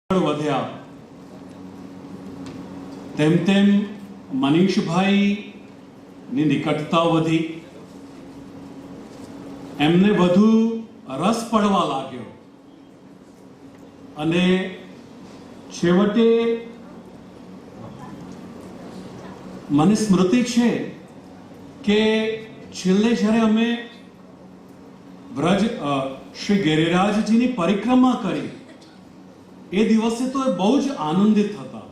વધ્યા તેમ તેમ મનીષભાઈ ની નિકટતા વધી, એમને વધુ રસ પડવા લાગ્યો અને છેવટે મને સ્મૃતિ છે કે છેલ્લે જ્યારે અમે બ્રજ શ્રી ગિરિરાજજીની પરિક્રમા કરી એ દિવસે તો એ બહુ જ આનંદિત હતા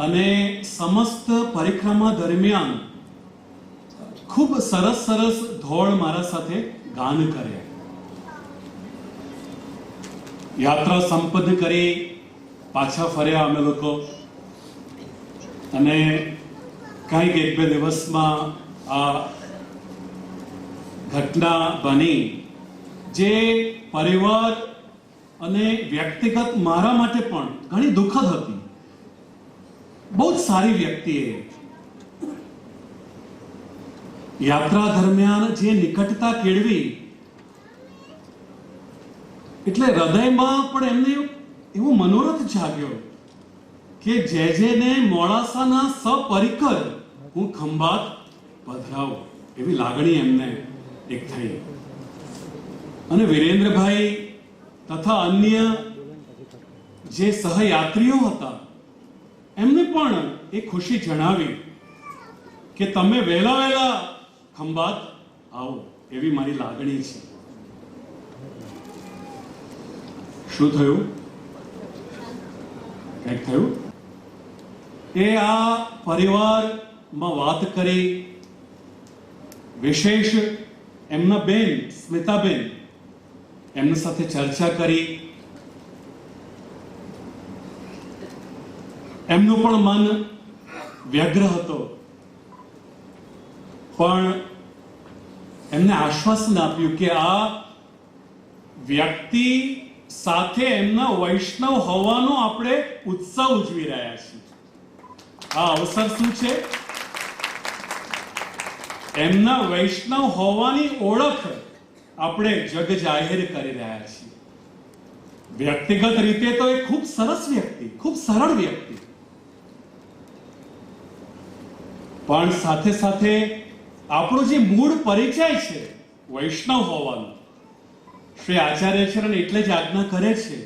અને સમસ્ત પરિક્રમા દરમિયાન ખૂબ સરસ સરસ ધોળ મારા સાથે ગાન કર્યા. યાત્રા સંપન્ન કરી પાછા ફર્યા અમે લોકો અને કંઈક એક બે દિવસમાં આ ઘટના બની જે પરિવાર અને વ્યક્તિગત મારા માટે પણ ઘણી દુઃખદ હતી. બહુ જ સારી વ્યક્તિએ યાત્રા દરમિયાન જે નિકટતા કેળવી એટલે હૃદયમાં પણ એમને એવો મનોરથ જાગ્યો કે જેને મોડાસાના સપરિકર હું ખંભાત પધરાવું, એવી લાગણી એમને એક થઈ. અને વિરેન્દ્રભાઈ તથા અન્ય જે સહયાત્રીઓ હતા એમને પણ એ ખુશી જણાવી કે તમે વહેલા વહેલા ખંભાત આવો, એવી મારી લાગણી છે. શું થયું? કંઈક થયું? એ આ પરિવારમાં વાત કરી, વિશેષ એમના બેન સ્મિતાબેન એમની સાથે ચર્ચા કરી. એમનું પણ મન વ્યગ્ર હતો, પણ એમને આશ્વાસન આપ્યું કે આ વ્યક્તિ સાથે એમના વૈષ્ણવ હોવાનો આપણે ઉત્સવ ઉજવી રહ્યા છીએ. આ અવસર શું છે? એમના વૈષ્ણવ હોવાની ઓળખ આપણે જગ જાહેર કરી રહ્યા છીએ. વ્યક્તિગત રીતે તો એ ખૂબ સરસ વ્યક્તિ, ખૂબ સરળ વ્યક્તિ, પણ સાથે સાથે આપણો જે મૂળ પરિચય છે વૈષ્ણવ હોવાનો, શ્રી આચાર્યચરણ એટલે જ આજ્ઞા કરે છે,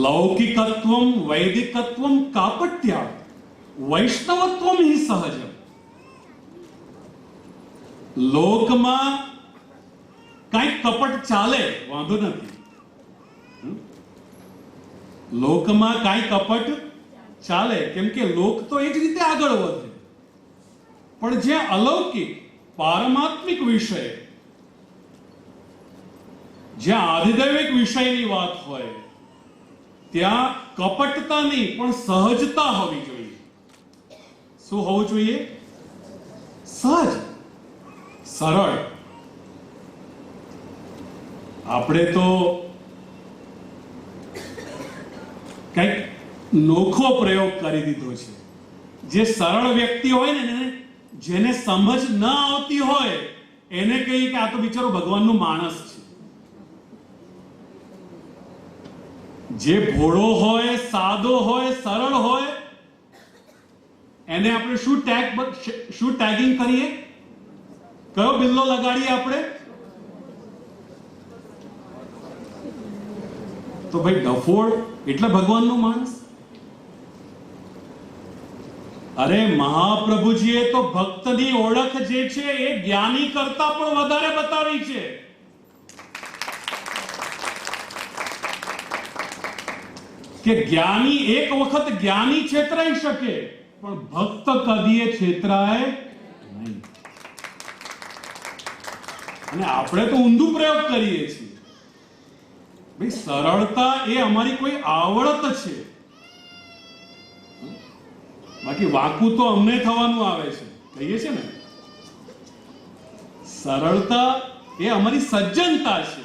લૌકિકત્વમ વૈદિકત્વમ કાપટ્યા વૈષ્ણવત્વમ હિ સહજમ. લોકમાં કઈક કપટ ચાલે, વાંધો નથી. લોકમાં કઈ કપટ ચાલે, કેમ કે લોક તો એ જ રીતે આગળ વધે, પણ જે અલૌકિક પારમાત્મિક વિષય, જ્યાં આધિદૈવિક વિષયની વાત હોય ત્યાં કપટતા નહીં પણ સહજતા હોવી જોઈએ. શું હોવું જોઈએ? સહજ, સરળ. આપણે તો કઈક નોખો પ્રયોગ કરી દીધો છે. જે સરળ વ્યક્તિ હોય ને, જેને સમજ ન આવતી હોય એને કહીએ કે આ તો બિચારો ભગવાનનો માણસ છે. જે ભોળો હોય, સાદો હોય, સરળ હોય એને આપણે શું ટેગિંગ કરીએ? કયો બિલ્લો લગાડીએ આપણે? તો ભાઈ ડફોળ એટલે ભગવાનનો માણસ. અરે મહાપ્રભુજીએ તો ભક્તની ઓળખ જે છે એ જ્ઞાની કરતા પણ વધારે બતાવી છે. કે જ્ઞાની એક વખત જ્ઞાની છેતરાઈ શકે પણ ભક્ત કદીએ છેતરાય નહીં. અને આપણે તો ઊંધું પ્રયોગ કરીએ છીએ. ભાઈ સરળતા એ અમારી કોઈ આવડત છે, બાકી વાંકું તો અમને થવાનું આવે છે, કહીએ છે ને. સરળતા એ અમારી સજ્જનતા છે.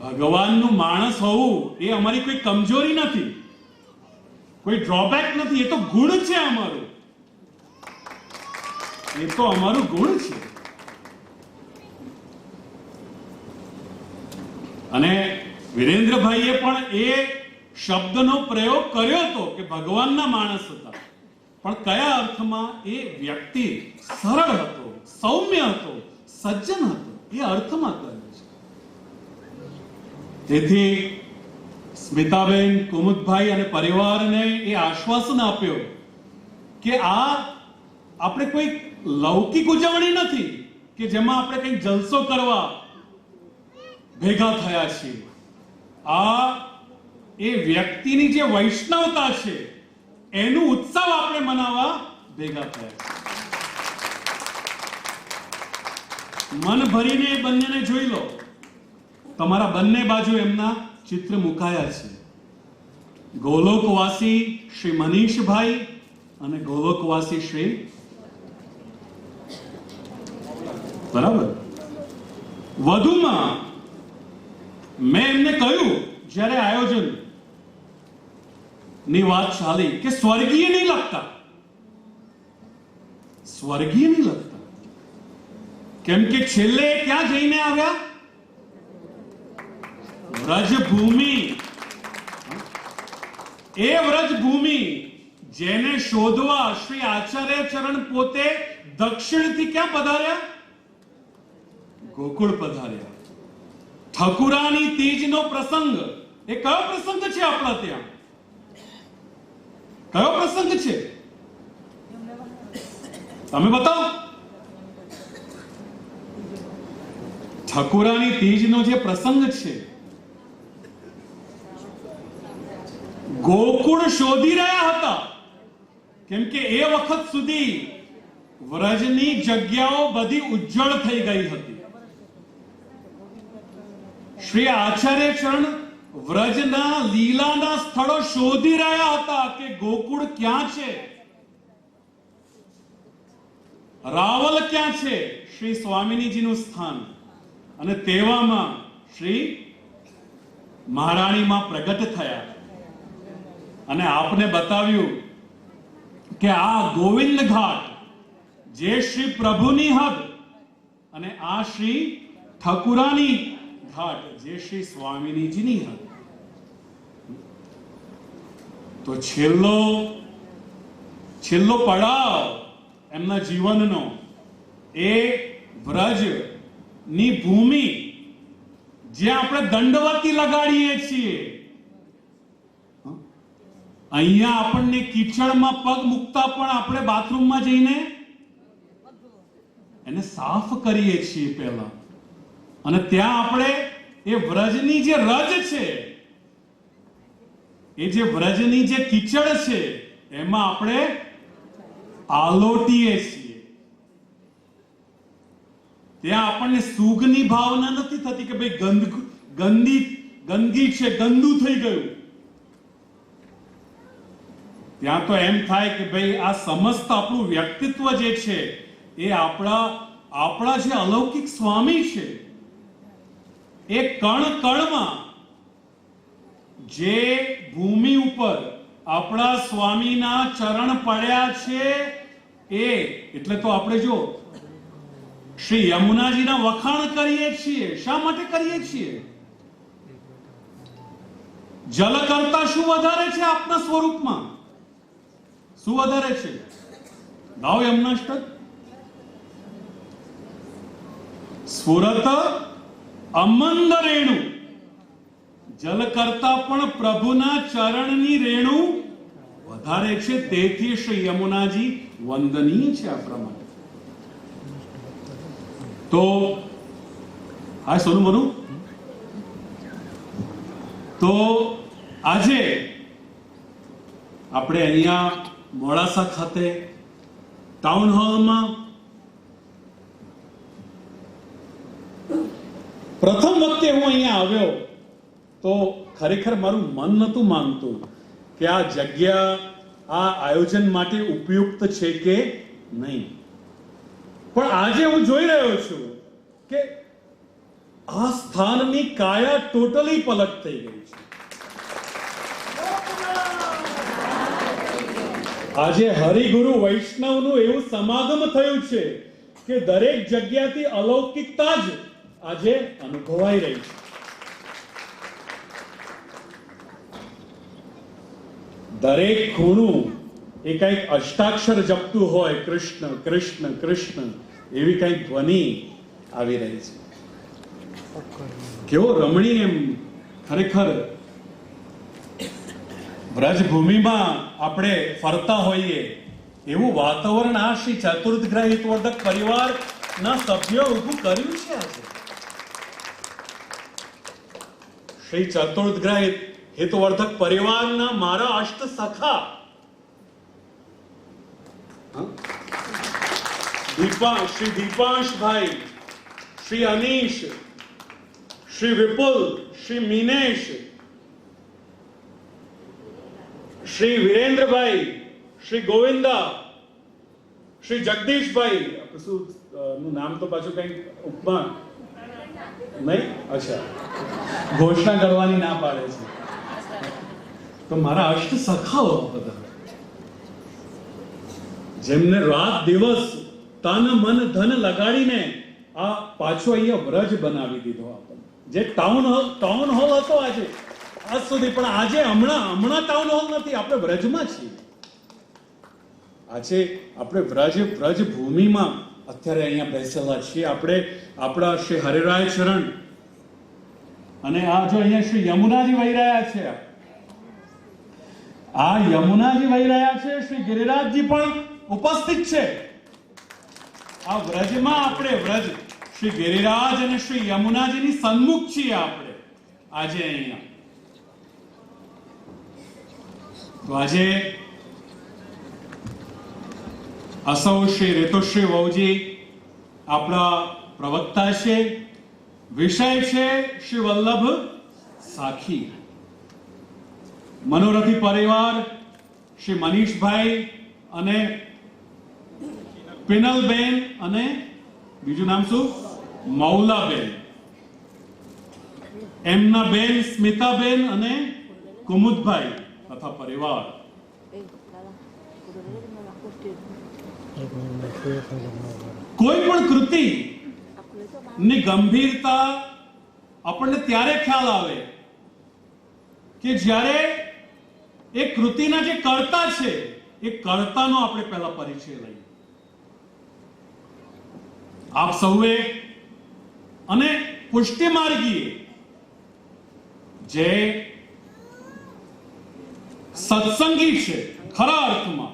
ભગવાનનું માણસ હોવું એ અમારી કોઈ કમજોરી નથી, કોઈ ડ્રોબેક નથી. એ તો ગુણ છે અમારું, એ તો અમારું ગુણ છે. અને વિરેન્દ્રભાઈએ પણ એ શબ્દનો પ્રયોગ કર્યો હતો કે ભગવાનના માણસ હતા, પણ કયા અર્થમાં? એ વ્યક્તિ સરળ હતો, સૌમ્ય હતો, સજ્જન હતો, એ અર્થમાં કહ્યું છે. તેથી સ્મિતાબેન, કુમુદભાઈ અને પરિવારને એ આશ્વાસન આપ્યો કે આ આપણે કોઈ લૌકિક ઉજવણી નથી કે જેમાં આપણે કંઈક જલસો કરવા ભેગા થયા છીએ. આ એ વ્યક્તિની જે વૈષ્ણવતા છે એનું ઉત્સવ આપણે મનાવવા ભેગા થયા છે. મન ભરીને એ બંનેને જોઈ લો. તમારા બંને બાજુ એમના ચિત્ર મુકાયા છે. ગોલોકવાસી શ્રી મનીષભાઈ અને ગોલોકવાસી શ્રી, બરાબર. વધુમાં મેં એમને કહ્યું જ્યારે આયોજન ની વાત ચાલી કે સ્વર્ગીય નહીં લખતા, સ્વર્ગીય નહીં લખતા, કેમ કે છેલ્લે ક્યાં જઈને આવ્યા? વ્રજભૂમિ. એ વ્રજભૂમિ જેને શોધવા શ્રી આચાર્ય ચરણ પોતે દક્ષિણથી ક્યાં પધાર્યા? ગોકુળ પધાર્યા. ઠકુરાની તીજનો પ્રસંગ, એ કયો પ્રસંગ છે આપણા ત્યાં? કયો પ્રસંગ છે? તમે બતાવો. ઠકુરાની તીજનો જે પ્રસંગ છે, ગોકુળ શોધી રહ્યા હતા, કેમ કે એ વખત સુધી વ્રજની જગ્યાઓ બધી ઉજ્જળ થઈ ગઈ હતી. શ્રી આચાર્ય ચરણ વ્રજના લીલાના સ્થળો શોધી રહ્યા હતા કે ગોકુળ ક્યાં છે, રાવલ ક્યાં છે, શ્રી સ્વામિનીજીનું સ્થાન. અને તેવામાં શ્રી મહારાણીમાં પ્રગટ થયા અને આપને બતાવ્યું કે આ ગોવિંદ ઘાટ જે શ્રી પ્રભુની હદ અને આ શ્રી ઠકુરાની ઘાટ જે શ્રી સ્વામિનીજીની હદ. તો છેલ્લો પડાવ એમના જીવનનો એ વ્રજ ની ભૂમિ જ્યાં આપણે દંડવતી લગાડીએ છીએ, અહીંયા આપણને કીચડમાં પગ મૂકતા પણ આપણે બાથરૂમમાં જઈને એને સાફ કરીએ છીએ પહેલા. અને ત્યાં આપણે એ વ્રજની જે રજ છે, એ જે વ્રજની જે કીચડ છે એમાં આપણે આલોટીએ છીએ. ત્યાં આપણને સુગની ભાવના નથી થતી કે ભાઈ ગંદકી છે, ગંદુ થઈ ગયું. ત્યાં તો એમ થાય કે ભાઈ આ સમસ્ત આપણું વ્યક્તિત્વ જે છે એ આપણા જે અલૌકિક સ્વામી છે, એ કણ કણમાં જે ભૂમિ ઉપર આપણા સ્વામીના ચરણ પડ્યા છે એ એટલે તો આપણે જો શ્રી યમુનાજીના વખાણ કરીએ છીએ. શા માટે કરીએ છીએ? જલ કરતા શું વધારે છે આપના સ્વરૂપમાં? શું વધારે છે? ગાઓ યમુનાષ્ટક. સ્ફુરત અમંદ રેણુ. જલ કરતા પણ પ્રભુના ચરણની રેણુ વધારે છે, તેથી શ્રી યમુનાજી વંદનીય છે આપણા માટે. તો હા સોનું બનું. તો આજે આપણે અહીંયા મોડાસા ખાતે ટાઉન હોલમાં પ્રથમ વખતે હું અહીંયા આવ્યો તો ખરેખર મારું મન નતું માનતું કે આ જગ્યા આ આયોજન માટે ઉપયુક્ત છે કે નહીં. પણ આજે હું જોઈ રહ્યો છું કે આ સ્થાનની કાયા ટોટલી પલટ થઈ ગઈ છે. આજે હરિગુરુ વૈષ્ણવનું એવું સમાગમ થયું છે કે દરેક જગ્યાથી અલૌકિકતા જ આજે અનુભવાઈ રહી છે. દરેક ખૂણું એ કંઈક અષ્ટાક્ષર જપતું હોય, કૃષ્ણ કૃષ્ણ કૃષ્ણ, એવી કંઈક ધ્વનિ આવી રહી છે. કેવો રમણીય એમ ખરેખર વ્રજભૂમિમાં આપણે ફરતા હોઈએ એવું વાતાવરણ આ શ્રી ચતુર્થગ્રહ હિતવર્ધક પરિવારના સભ્યો ઊભું કર્યું છે. આજે શ્રી ચતુર્થગ્રહ હિતવર્ધક પરિવારના મારા અષ્ટ સખા શ્રી દીપાંશભાઈ, શ્રી અનીશ, શ્રી વિપુલ, શ્રી મિનેશ, શ્રી વિરેન્દ્રભાઈ, શ્રી ગોવિંદા, શ્રી જગદીશભાઈ, શું નું નામ તો પાછું કઈ ઉપમા નહીં, અચ્છા ઘોષણા કરવાની ના પાડે છે. તો મારા અષ્ટ સખાઓ બધા જેમને રાત દિવસ તન મન ધન લગાડીને આ પાછો અહીંયા વ્રજ બનાવી દીધો આપણને. જે ટાઉન હોલ હતો આજે આજ સુધી, પણ આજે હમણાં ટાઉન હોલ નથી, આપણે વ્રજમાં છીએ. આજે આપણે વ્રજ ભૂમિમાં અત્યારે અહીંયા બેસેલા છીએ. આપણે આપણા શ્રી હરિરાય ચરણ અને આ જો અહીંયા શ્રી યમુનાજી વહી રહ્યા છે, આ યમુનાજી વહી રહ્યા છે, શ્રી ગિરિરાજજી પણ ઉપસ્થિત છે. આ વ્રજમાં આપણે વ્રજ શ્રી ગિરિરાજ અને શ્રી યમુનાજીની સન્મુખ છીએ આપણે આજે અહીંયા. તો આજે અસૌ શ્રી ઋતુશ્રી વહુજી આપણા પ્રવક્તા છે. વિષય છે શ્રી વલ્લભ સાખી. મનોરથી પરિવાર શ્રી મનીષભાઈ અને પિનલબેન અને બીજું નામ શું, મૌલાબેન, એમના બેન સ્મિતાબેન અને કુમુદભાઈ તથા પરિવાર. કોઈ પણ કૃતિ ની ગંભીરતા આપણને ત્યારે ખ્યાલ આવે કે જ્યારે એ કૃતિના જે કર્તા છે એ કર્તાનો આપણે પહેલા પરિચય લઈએ. આપ સૌએ અને પુષ્ટિ માર્ગીએ જે સત્સંગી છે ખરા અર્થમાં,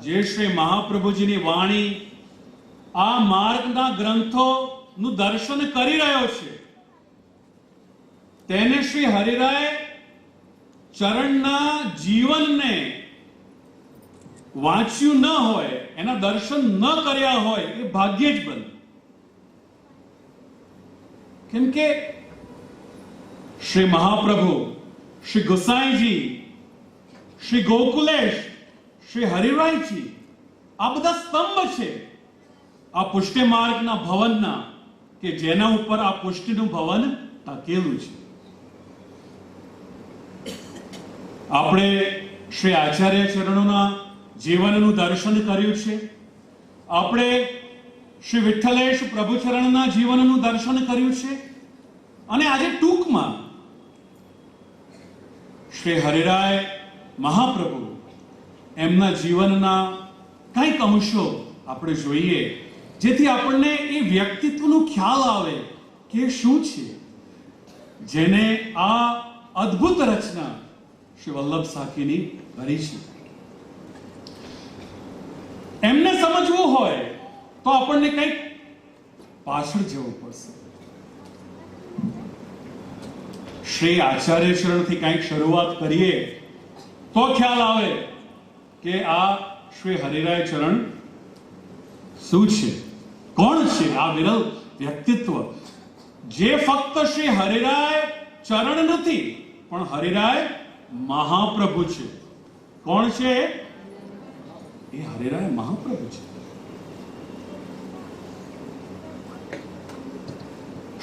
જે શ્રી મહાપ્રભુજીની વાણી આ માર્ગના ગ્રંથોનું દર્શન કરી રહ્યો છે, તેને શ્રી હરિરાય ચરણના જીવનને વાંચ્યું ન હોય, એના દર્શન ન કર્યા હોય એ ભાગ્યે જ બને. કેમ કે શ્રી મહાપ્રભુ, શ્રી ગુસાઈજી, શ્રી ગોકુલેશ, શ્રી હરિરાયજી આ બધા સ્તંભ છે આ પુષ્ટિ માર્ગના ભવનના, કે જેના ઉપર આ પુષ્ટિનું ભવન ટકેલું છે. આપણે શ્રી આચાર્ય ચરણોના જીવનનું દર્શન કર્યું છે. આપણે શ્રી વિઠ્ઠલેશ પ્રભુ ચરણના જીવનનું દર્શન કર્યું છે. અને આજે ટૂંકમાં શ્રી હરિરાય મહાપ્રભુ એમના જીવનના કંઈક અંશો આપણે જોઈએ, જેથી આપણને એ વ્યક્તિત્વનો ખ્યાલ આવે કે શું છે જેને આ અદ્ભુત રચના શ્રી વલ્લભ સાખીની કરી છે. એમને સમજવું હોય તો આપણને કંઈક પાછળ જવું પડશે. શ્રી આચાર્ય ચરણથી કંઈક શરૂઆત કરીએ તો ખ્યાલ આવે કે આ શ્રી હરિરાય ચરણ શું છે, કોણ છે આ વિરલ વ્યક્તિત્વ, જે ફક્ત શ્રી હરિરાય ચરણ નથી પણ હરિરાય મહાપ્રભુ છે. કોણ છે એ? હરિરાય મહાપ્રભુ છે.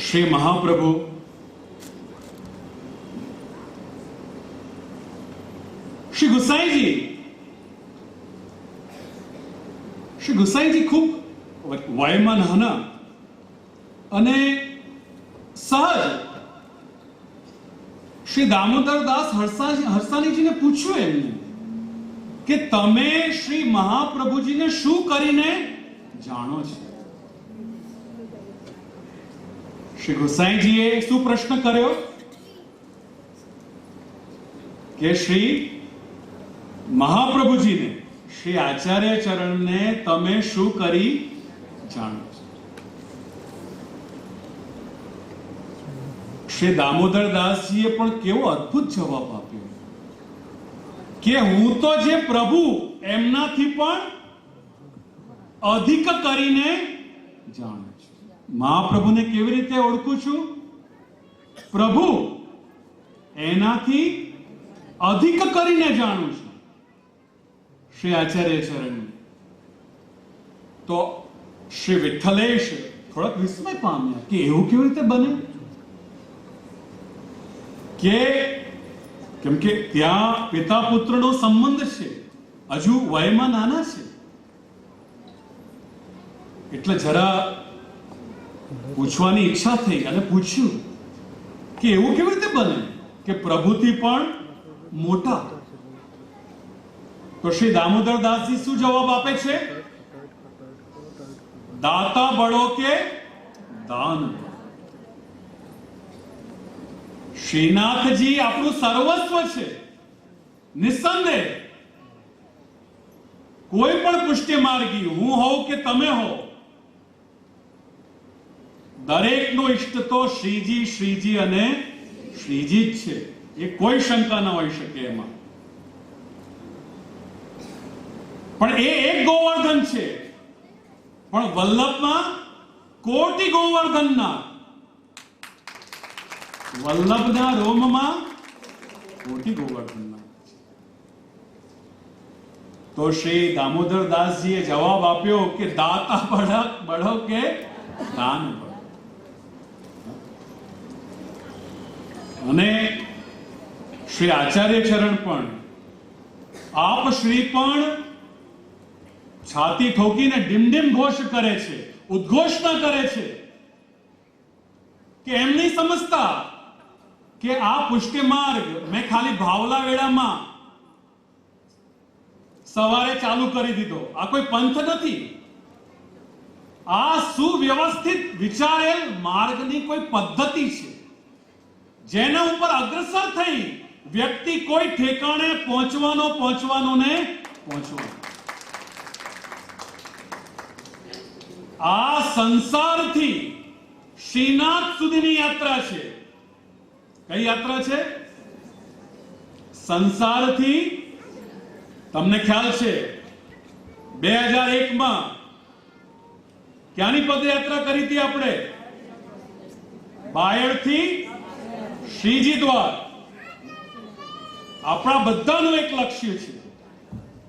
શ્રી મહાપ્રભુ શ્રી ગુસાઈજી ખૂબ વયમાં નાના અને સહજ શ્રી દામોદર દાસ હરસાણીજીને પૂછ્યું એમને કે તમે શ્રી મહાપ્રભુજીને શું કરીને જાણો છો? શ્રી ગોસાઈજીએ શું પ્રશ્ન કર્યો કે શ્રી મહાપ્રભુજીને, શ્રી આચાર્ય ચરણને તમે શું કરી જાણો છો? શ્રી દામોદરદાસજીએ પણ કેવો અદ્ભુત જવાબ આપ્યો કે હું તો જે પ્રભુ એમનાથી પણ અધિક કરીને જાણું છું. મહાપ્રભુને કેવી રીતે ઓળખું છું? પ્રભુ એનાથી અધિક કરીને જાણું છું. શ્રી આચાર્ય ચરણ તો શ્રી વિઠ્ઠલેશ થોડાક વિસ્મય પામ્યા કે એવું કેવી રીતે બને? કેમ કે ત્યાં પિતા પુત્રનો સંબંધ છે, હજુ વયમાં નાના છે, એટલે જરા પૂછવાની ઈચ્છા થઈ અને પૂછ્યું કે એવું કેવી રીતે બને કે પ્રભુથી પણ મોટા? તો શ્રી દામોદરદાસજી શું જવાબ આપે છે? દાતા બળો કે દાન. શ્રીનાથજી આપણું સર્વસ્વ છે. નિસંદેહ કોઈ પણ પુષ્ટિ માર્ગી હું હોઉં કે તમે હો, દરેકનો ઇષ્ટ તો શ્રીજી શ્રીજી અને શ્રીજી જ છે. એ કોઈ શંકા ન હોઈ શકે એમાં. પણ એ એક ગોવર્ધન છે, પણ વલ્લભમાં કોટી ગોવર્ધનના, વલ્લભના રોમમાં કોટી ગોવર્ધનના. તો શ્રી દામોદરદાસજીએ જવાબ આપ્યો કે દાતા બળો કે દાન બળો. અને શ્રી આચાર્ય ચરણ પણ, આપ શ્રી પણ છાતી ઠોકીને ડિમડિમ ઘોષ કરે છે, ઉદ્ઘોષણા કરે છે કે એમ નહીં સમજતા કે આ પુષ્ટિ માર્ગ મેં ખાલી ભાવલા વેળામાં સવારે ચાલુ કરી દીધો. આ કોઈ પંથ નથી. આ સુવ્યવસ્થિત વિચારેલ માર્ગની કોઈ પદ્ધતિ છે, જેના ઉપર અગ્રસર થઈ વ્યક્તિ કોઈ ઠેકાણે પહોંચવાનો ને પહોંચવાનો. આ સંસારથી શ્રીનાથ સુધીની યાત્રા છે. કઈ યાત્રા છે? સંસારથી, તમને ખ્યાલ છે 2001 ક્યાંની પદયાત્રા કરી હતી આપણે? બાયડથી શ્રીજી દ્વાર. આપણા બધાનું એક લક્ષ્ય છે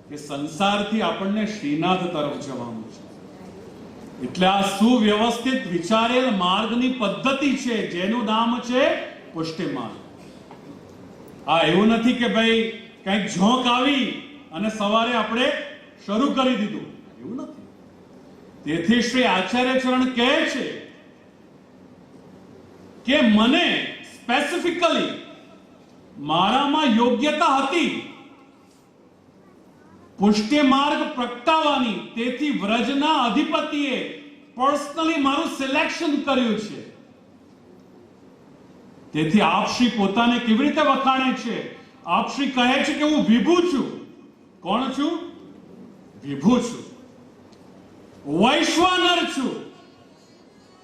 કે સંસારથી આપણને શ્રીનાથ તરફ જવાનું છે. એટલે આ સુવ્યવસ્થિત વિચારેલ માર્ગની પદ્ધતિ છે, જેનું નામ છે પુષ્ટિ માર્ગ. આ એવું નથી કે ભાઈ કઈક ઝોંક આવી અને સવારે આપણે શરૂ કરી દીધું, એવું નથી. તેથી શ્રી આચાર્ય ચરણ કહે છે કે મને સ્પેસિફિકલી મારામાં યોગ્યતા હતી પુષ્ટિ માર્ગ પ્રગટાવવાની. તેથી વ્રજના અધિપતિએ પર્સનલી મારું સિલેક્શન કર્યું છે. તેથી આપશ્રી પોતાને કેવી રીતે વખાણે છે? આપશ્રી કહે છે કે હું વિભુ છું. કોણ છું? વિભુ છું, વૈશ્વાનર છું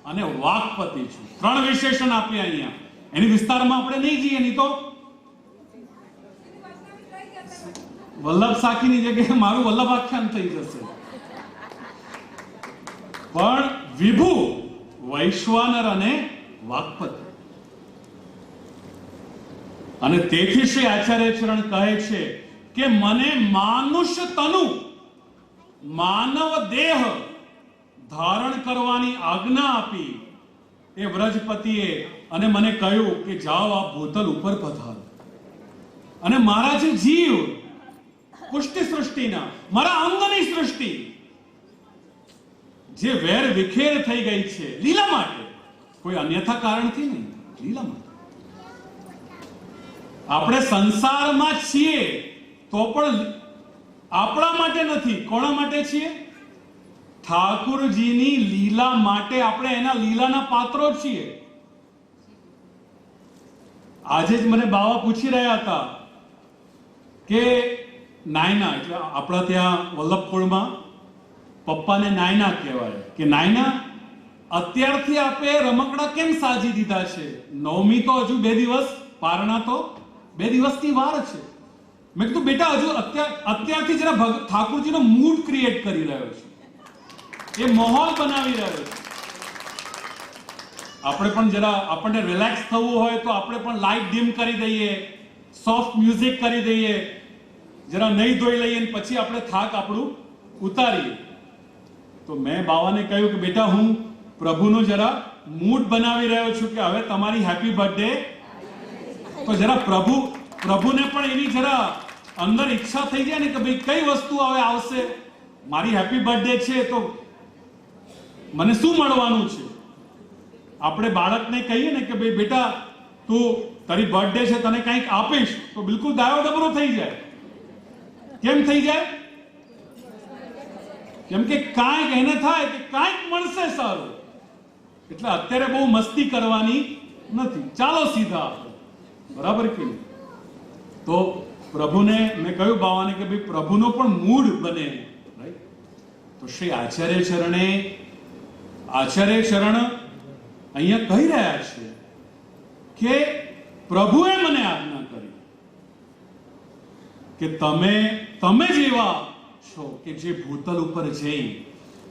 અને વાકપતિ છું. 3 વિશેષણ આપ્યા અહીંયા. એની વિસ્તારમાં આપણે નહીં જઈએ, નહીં તો વલ્લભ સાખીની જગ્યાએ મારું વલ્લભ આખ્યાન થઈ જશે. પણ વિભુ, વૈશ્વાનર અને વાકપતિ. અને તેથી શ્રી આચાર્ય ચરણ કહે છે કે મને માનુષ તનુ, માનવ દેહ ધારણ કરવાની આજ્ઞા આપી એ વ્રજપતિએ, અને મને કહ્યું કે જાઓ આપ ભૂતલ ઉપર પધારો. અને મારા જે જીવ પુષ્ટિ સૃષ્ટિના, મારા અંગની સૃષ્ટિ જે વેર વિખેર થઈ ગઈ છે લીલા માટે, કોઈ અન્યથા કારણથી નહીં, લીલા માટે. આપણે સંસારમાં છીએ તો પણ આપણા માટે નથી. કોના માટે છીએ? ઠાकुरજીની લીલા માટે. આપણે એના લીલાના પાત્રો છીએ. આજે જ મને બાવા પૂછી રહ્યા હતા કે નાયના, એટલે આપણા ત્યાં વલ્લભપુરમાં પપ્પાને નાયના કહેવાય, કે નાયના અત્યારથી આપે રમકડા કેમ સાજી દીધા છે? નવમી તો હજુ 2 દિવસ, પારણા તો 2 દિવસની વાર છે. મેં કીધું બેટા હજુ અત્યારથી જરા ઠાकुरજીનો મૂડ ક્રિએટ કરી રહ્યો છે, એ માહોલ બનાવી રહ્યો છે. આપણે પણ જરા આપણને રિલેક્સ થવું હોય તો આપણે પણ લાઇટ ડીમ કરી દઈએ, સોફ્ટ મ્યુઝિક કરી દઈએ, જરા નહીં ધોઈ લઈએ અને પછી આપણે થાક આપણું ઉતારીએ. તો મેં બાવાને કહ્યું કે બેટા હું પ્રભુનો જરા મૂડ બનાવી રહ્યો છું કે હવે તમારી હેપી બર્થડે. તો જરા પ્રભુને પણ એવી જરા અંદર ઈચ્છા થઈ જાય ને કે ભાઈ કઈ વસ્તુ હવે આવશે, મારી હેપી બર્થડે છે તો મને શું મળવાનું છે. આપણે બાળકને કહીએ ને કે ભાઈ બેટા તું તારી બર્થડે છે, તને કંઈક આપીશ, તો બિલકુલ દાયો ડબરો થઈ જાય. કેમ થઈ જાય? કેમ કે કાંઈક એને થાય કે કાંઈક મળશે સારું. એટલે અત્યારે બહુ મસ્તી કરવાની નથી, ચાલો સીધા આપણે, બરાબર કે નહીં? તો પ્રભુને મેં કહ્યું બાવાને કે ભાઈ પ્રભુનો પણ મૂડ બને, રાઈટ? તો શ્રી આચાર્ય ચરણ અહીંયા કહી રહ્યા છે કે પ્રભુએ મને આજ્ઞા કરી કે તમે જેવા છો કે જે ભૂતલ ઉપર જઈ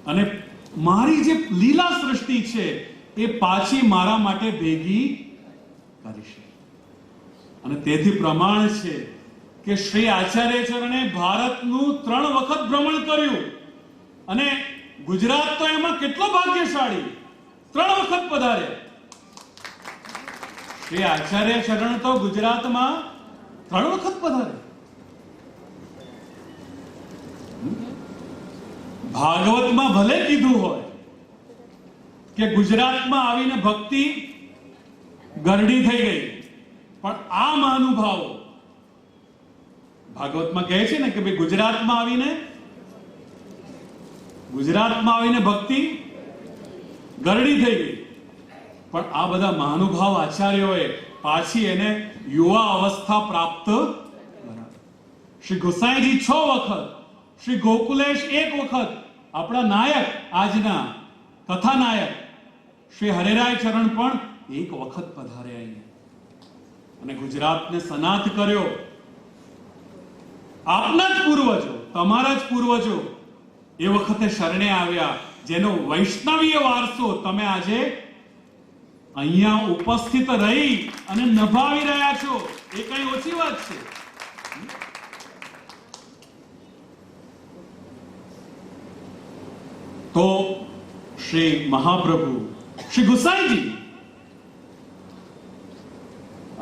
અને મારી જે લીલા સૃષ્ટિ છે એ પાછી મારા માટે ભેગી કરી છે. અને તેથી પ્રમાણ છે કે શ્રી આચાર્ય ચરણે ભારતનું 3 વખત ભ્રમણ કર્યું અને ગુજરાત તો એમાં કેટલો ભાગ્યશાળી, 3 વખત પધાર્યા. શ્રી આચાર્ય ચરણ તો ગુજરાતમાં 3 વખત પધાર્યા. ભાગવતમાં ભલે કીધું હોય કે ગુજરાતમાં આવીને ભક્તિ ગરડી થઈ ગઈ, પણ આ મહાનુભાવો ભાગવતમાં કહે છે ને કે ભાઈ ગુજરાતમાં આવીને ભક્તિ ગરડી થઈ ગઈ, પણ આ બધા મહાનુભાવ આચાર્યોએ પાછી એને યુવા અવસ્થા પ્રાપ્ત. શ્રી ગોસાઈજી 6 વખત, શ્રી ગોકુલેશ 1 વખત, આપણા નાયક આજના કથાનાયક શ્રી હરેરાય ચરણ પણ 1 વખત પધાર્યા અહીંયા અને ગુજરાતને સનાથ કર્યો. આપના જ પૂર્વજો, તમારા જ પૂર્વજો એ વખતે શરણે આવ્યા, જેનો વૈષ્ણવીય વારસો તમે આજે અહીંયા ઉપસ્થિત રહી અને નિભાવી રહ્યા છો, એ કઈ ઓછી વાત છે. તો શ્રી મહાપ્રભુ શ્રી ગુસાઈજી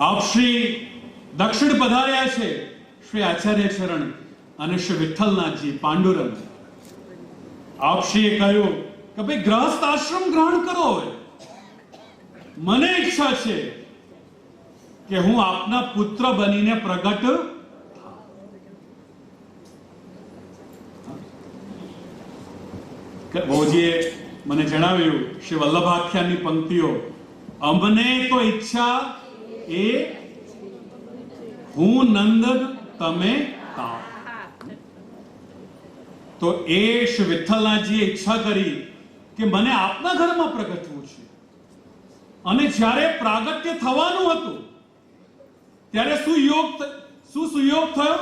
આપ શ્રી દક્ષિણ પધાર્યા છે, શ્રી આચાર્ય ચરણ અને શ્રી વિઠ્ઠલનાથજી પાંડુરંગ. આપ શ્રીએ કહ્યું કે ભાઈ ગ્રહસ્થ આશ્રમ ગ્રહણ કરો. મને ઈચ્છા છે કે હું આપના પુત્ર બનીને પ્રગટ. ભોજીએ મને જણાવ્યું શ્રી વલ્લભાખ્યાનની પંક્તિઓ, અમને તો ઈચ્છા એ હું નંદન તમે તાપ. તો એ શ્રી વિઠ્ઠલનાથજીએ ઈચ્છા કરી કે મને આપના ઘરમાં પ્રગટવું છે. અને જ્યારે પ્રાગટ્ય થવાનું હતું ત્યારે શું સુયોગ થયો?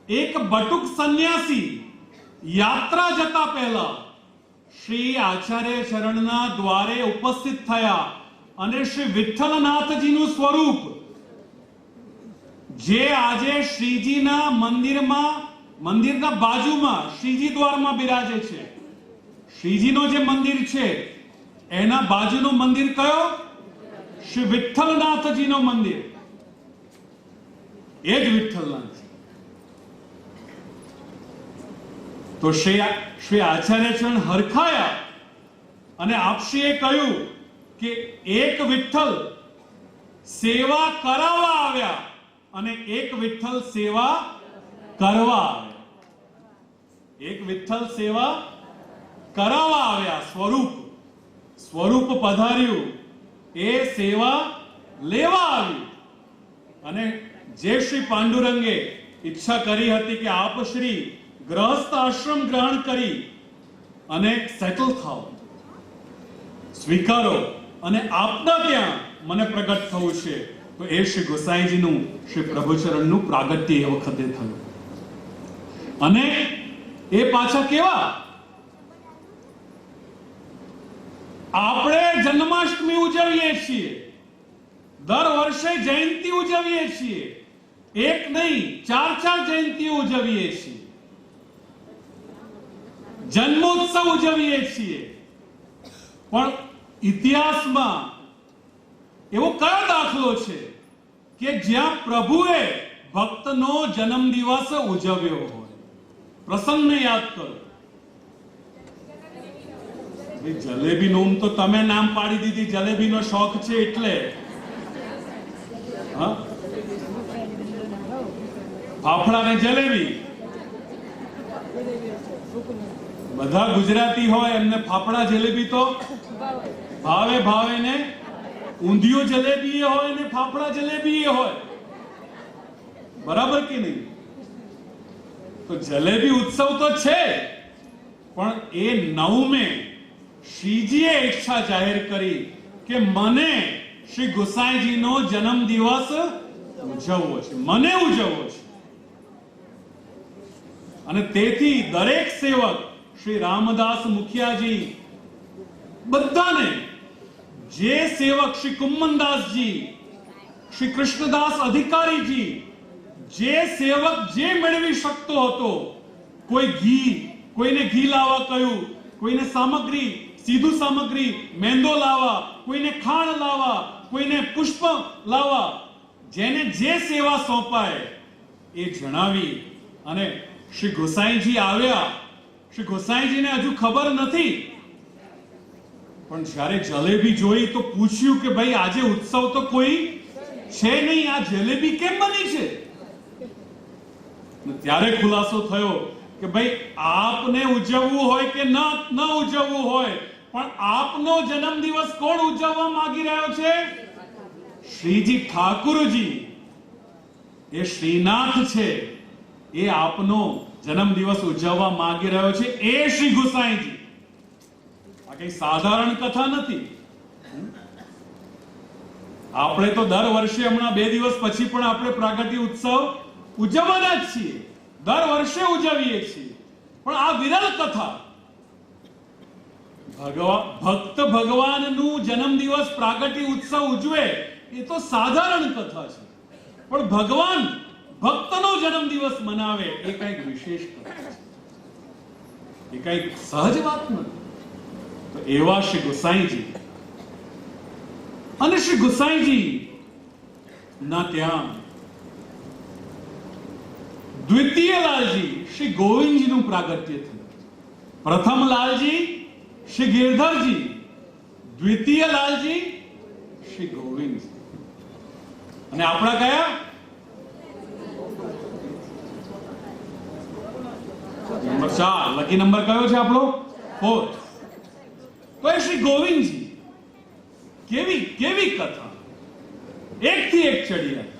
એક બટુક સંન્યાસી યાત્રા જતા પહેલા શ્રી આચાર્ય ચરણના દ્વારે ઉપસ્થિત થયા અને શ્રી વિઠ્ઠલનાથજીનું સ્વરૂપ જે આજે શ્રીજીના મંદિરના બાજુમાં શ્રીજી દ્વારમાં બિરાજે છે, શ્રીજીનો જે મંદિર છે એના બાજુનું મંદિર કયો? શ્રી વિઠ્ઠલનાથજીનો મંદિર, એ જ વિઠ્ઠલનાથ. તો શ્રી આચાર્ય ચરણ હરખાયા અને આપશ્રીએ કહ્યું કે એક વિઠ્ઠલ સેવા કરાવવા આવ્યા અને એક વિઠ્ઠલ સેવા કરવા આવ્યા. એક વિઠ્ઠલ સેવા કરાવવા આવ્યા. સ્વરૂપ પધાર્યું, એ સેવા લેવા આવ્યું. અને જે શ્રી પાંડુરંગે ઈચ્છા કરી હતી કે આપ શ્રી ગ્રહસ્થ આશ્રમ ગ્રહણ કરી અને સેટલ થાઓ, સ્વીકારો અને આપના ત્યાં મને પ્રગટ થવું છે, તો એ શ્રી ગોસાઈજીનું શ્રી પ્રભુચરણનું પ્રાગટ્ય એ વખતે થયું. અને એ પાછા કેવા? આપણે જન્માષ્ટમી ઉજવીએ છીએ, દર વર્ષે જયંતિ ઉજવીએ છીએ, એક નહીં 4 જયંતિઓ ઉજવીએ છીએ, જન્મોત્સવ ઉજવીએ છીએ. પણ ઇતિહાસમાં એવો કયો દાખલો છે કે જ્યાં પ્રભુએ ભક્તનો જન્મદિવસ ઉજવ્યો હોય? પ્રસંગને યાદ કરો. જલેબીનું તો તમે નામ પાડી દીધી, જલેબીનો શોખ છે એટલે. હા, ફાફડા ને જલેબી, બધા ગુજરાતી હોય એમને ફાફડા જલેબી તો ભાવે ને ઊંધિયું જલેબી હોય ને ફાફડા જલેબી હોય, બરાબર કે નહીં? તો જલેબી ઉત્સવ તો છે, પણ એ 9મે શ્રીજીએ ઈચ્છા જાહેર કરી કે મને શ્રી ગોસાઈજીનો જન્મ દિવસ ઉજવવો છે, મને ઉજવવો છે. અને તેથી દરેક સેવક શ્રી રામદાસ મુખિયાજી બધાને, જે સેવક શ્રી કુમ્મનદાસજી, શ્રી કૃષ્ણદાસ અધિકારીજી, જે સેવક જે મેળવી શકતો હતો, કોઈ ઘી, કોઈને ઘી લાવવા કહ્યું, કોઈને સામગ્રી, સીધું સામગ્રી મેંદો લાવવા, કોઈને ખાંડ લાવવા, કોઈને પુષ્પ લાવવા, જેને જે સેવા સોંપાય એ જણાવી. અને શ્રી ગોસાઈજી આવ્યા. શ્રી ગોસાઈજીને હજુ ખબર નથી, પણ જ્યારે જલેબી જોઈ તો પૂછ્યું કે ભાઈ આજે ઉત્સવ તો કોઈ છે નહીં, આ જલેબી કેમ બની છે? ત્યારે ખુલાસો થયો કે ભાઈ આપને ઉજવવું હોય કે ન ઉજવવું હોય, પણ આપનો જન્મદિવસ કોણ ઉજવવા માંગી રહ્યો છે? શ્રીજી ઠાકુરજી, એ શ્રીનાથ છે, એ આપનો જન્મદિવસ ઉજવવા માંગી રહ્યો છે, એ શ્રી ગોસાઈજી. આ કઈ સાધારણ કથા નથી. આપણે તો દર વર્ષે હમણાં 2 દિવસ પછી પણ આપણે પ્રાગટ્ય ઉત્સવ ઉજવવાના જ છીએ, દર વર્ષે ઉજવીએ છીએ. પણ આ વિરલ કથા, ભક્ત ભગવાનનું જન્મદિવસ પ્રાગટ્ય ઉત્સવ ઉજવે એ તો સાધારણ કથા છે, પણ ભગવાન ભક્તનો જન્મદિવસ મનાવે એ કઈક વિશેષ કથા છે, એ કઈક સહજ વાત નથી. તો એવા શ્રી ગોસાઈજી, અને શ્રી ગોસાઈજી ના ત્યાં દ્વિતીય લાલજી શ્રી ગોવિંદજીનું પ્રાગટ્ય થયું. પ્રથમ લાલજી શ્રી ગિરધરજી, દ્વિતીય લાલજી શ્રી ગોવિંદજી. અને આપણા કયા? નંબર 4. લકી નંબર કયો છે આપણો? 4. તો એ શ્રી ગોવિંદજી. કેવી કથા, એકથી એક ચડિયા.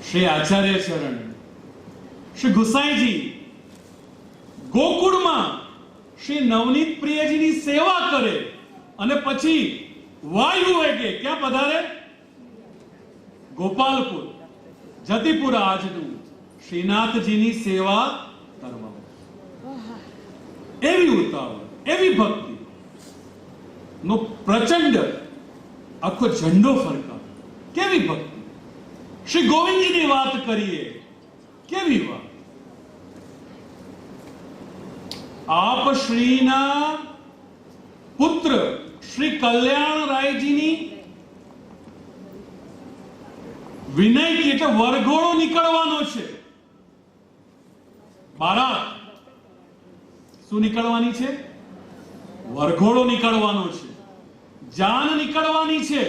શ્રી આચાર્ય ચરણ, શ્રી ગોસાઈજી ગોકુળમાં શ્રી નવનીત પ્રિયજીની સેવા કરે અને પછી વાયુ વેગે ક્યાં પધારે? ગોપાલપુર, જતીપુર આજનું શ્રીનાથજીની સેવા કરવા. એવી ઉતાવળ, એવી ભક્તિ નો પ્રચંડ આખો ઝંડો ફરકાવે. કેવી ભક્તિ! શ્રી ગોવિંદજીની વાત કરીએ, કેવી વાત! આપ શ્રીના પુત્ર શ્રી કલ્યાણરાયજીની વિનય એટલે વરઘોડો નીકળવાનો છે. બારાત શું નીકળવાની છે? વરઘોડો નીકળવાનો છે, જાન નીકળવાની છે.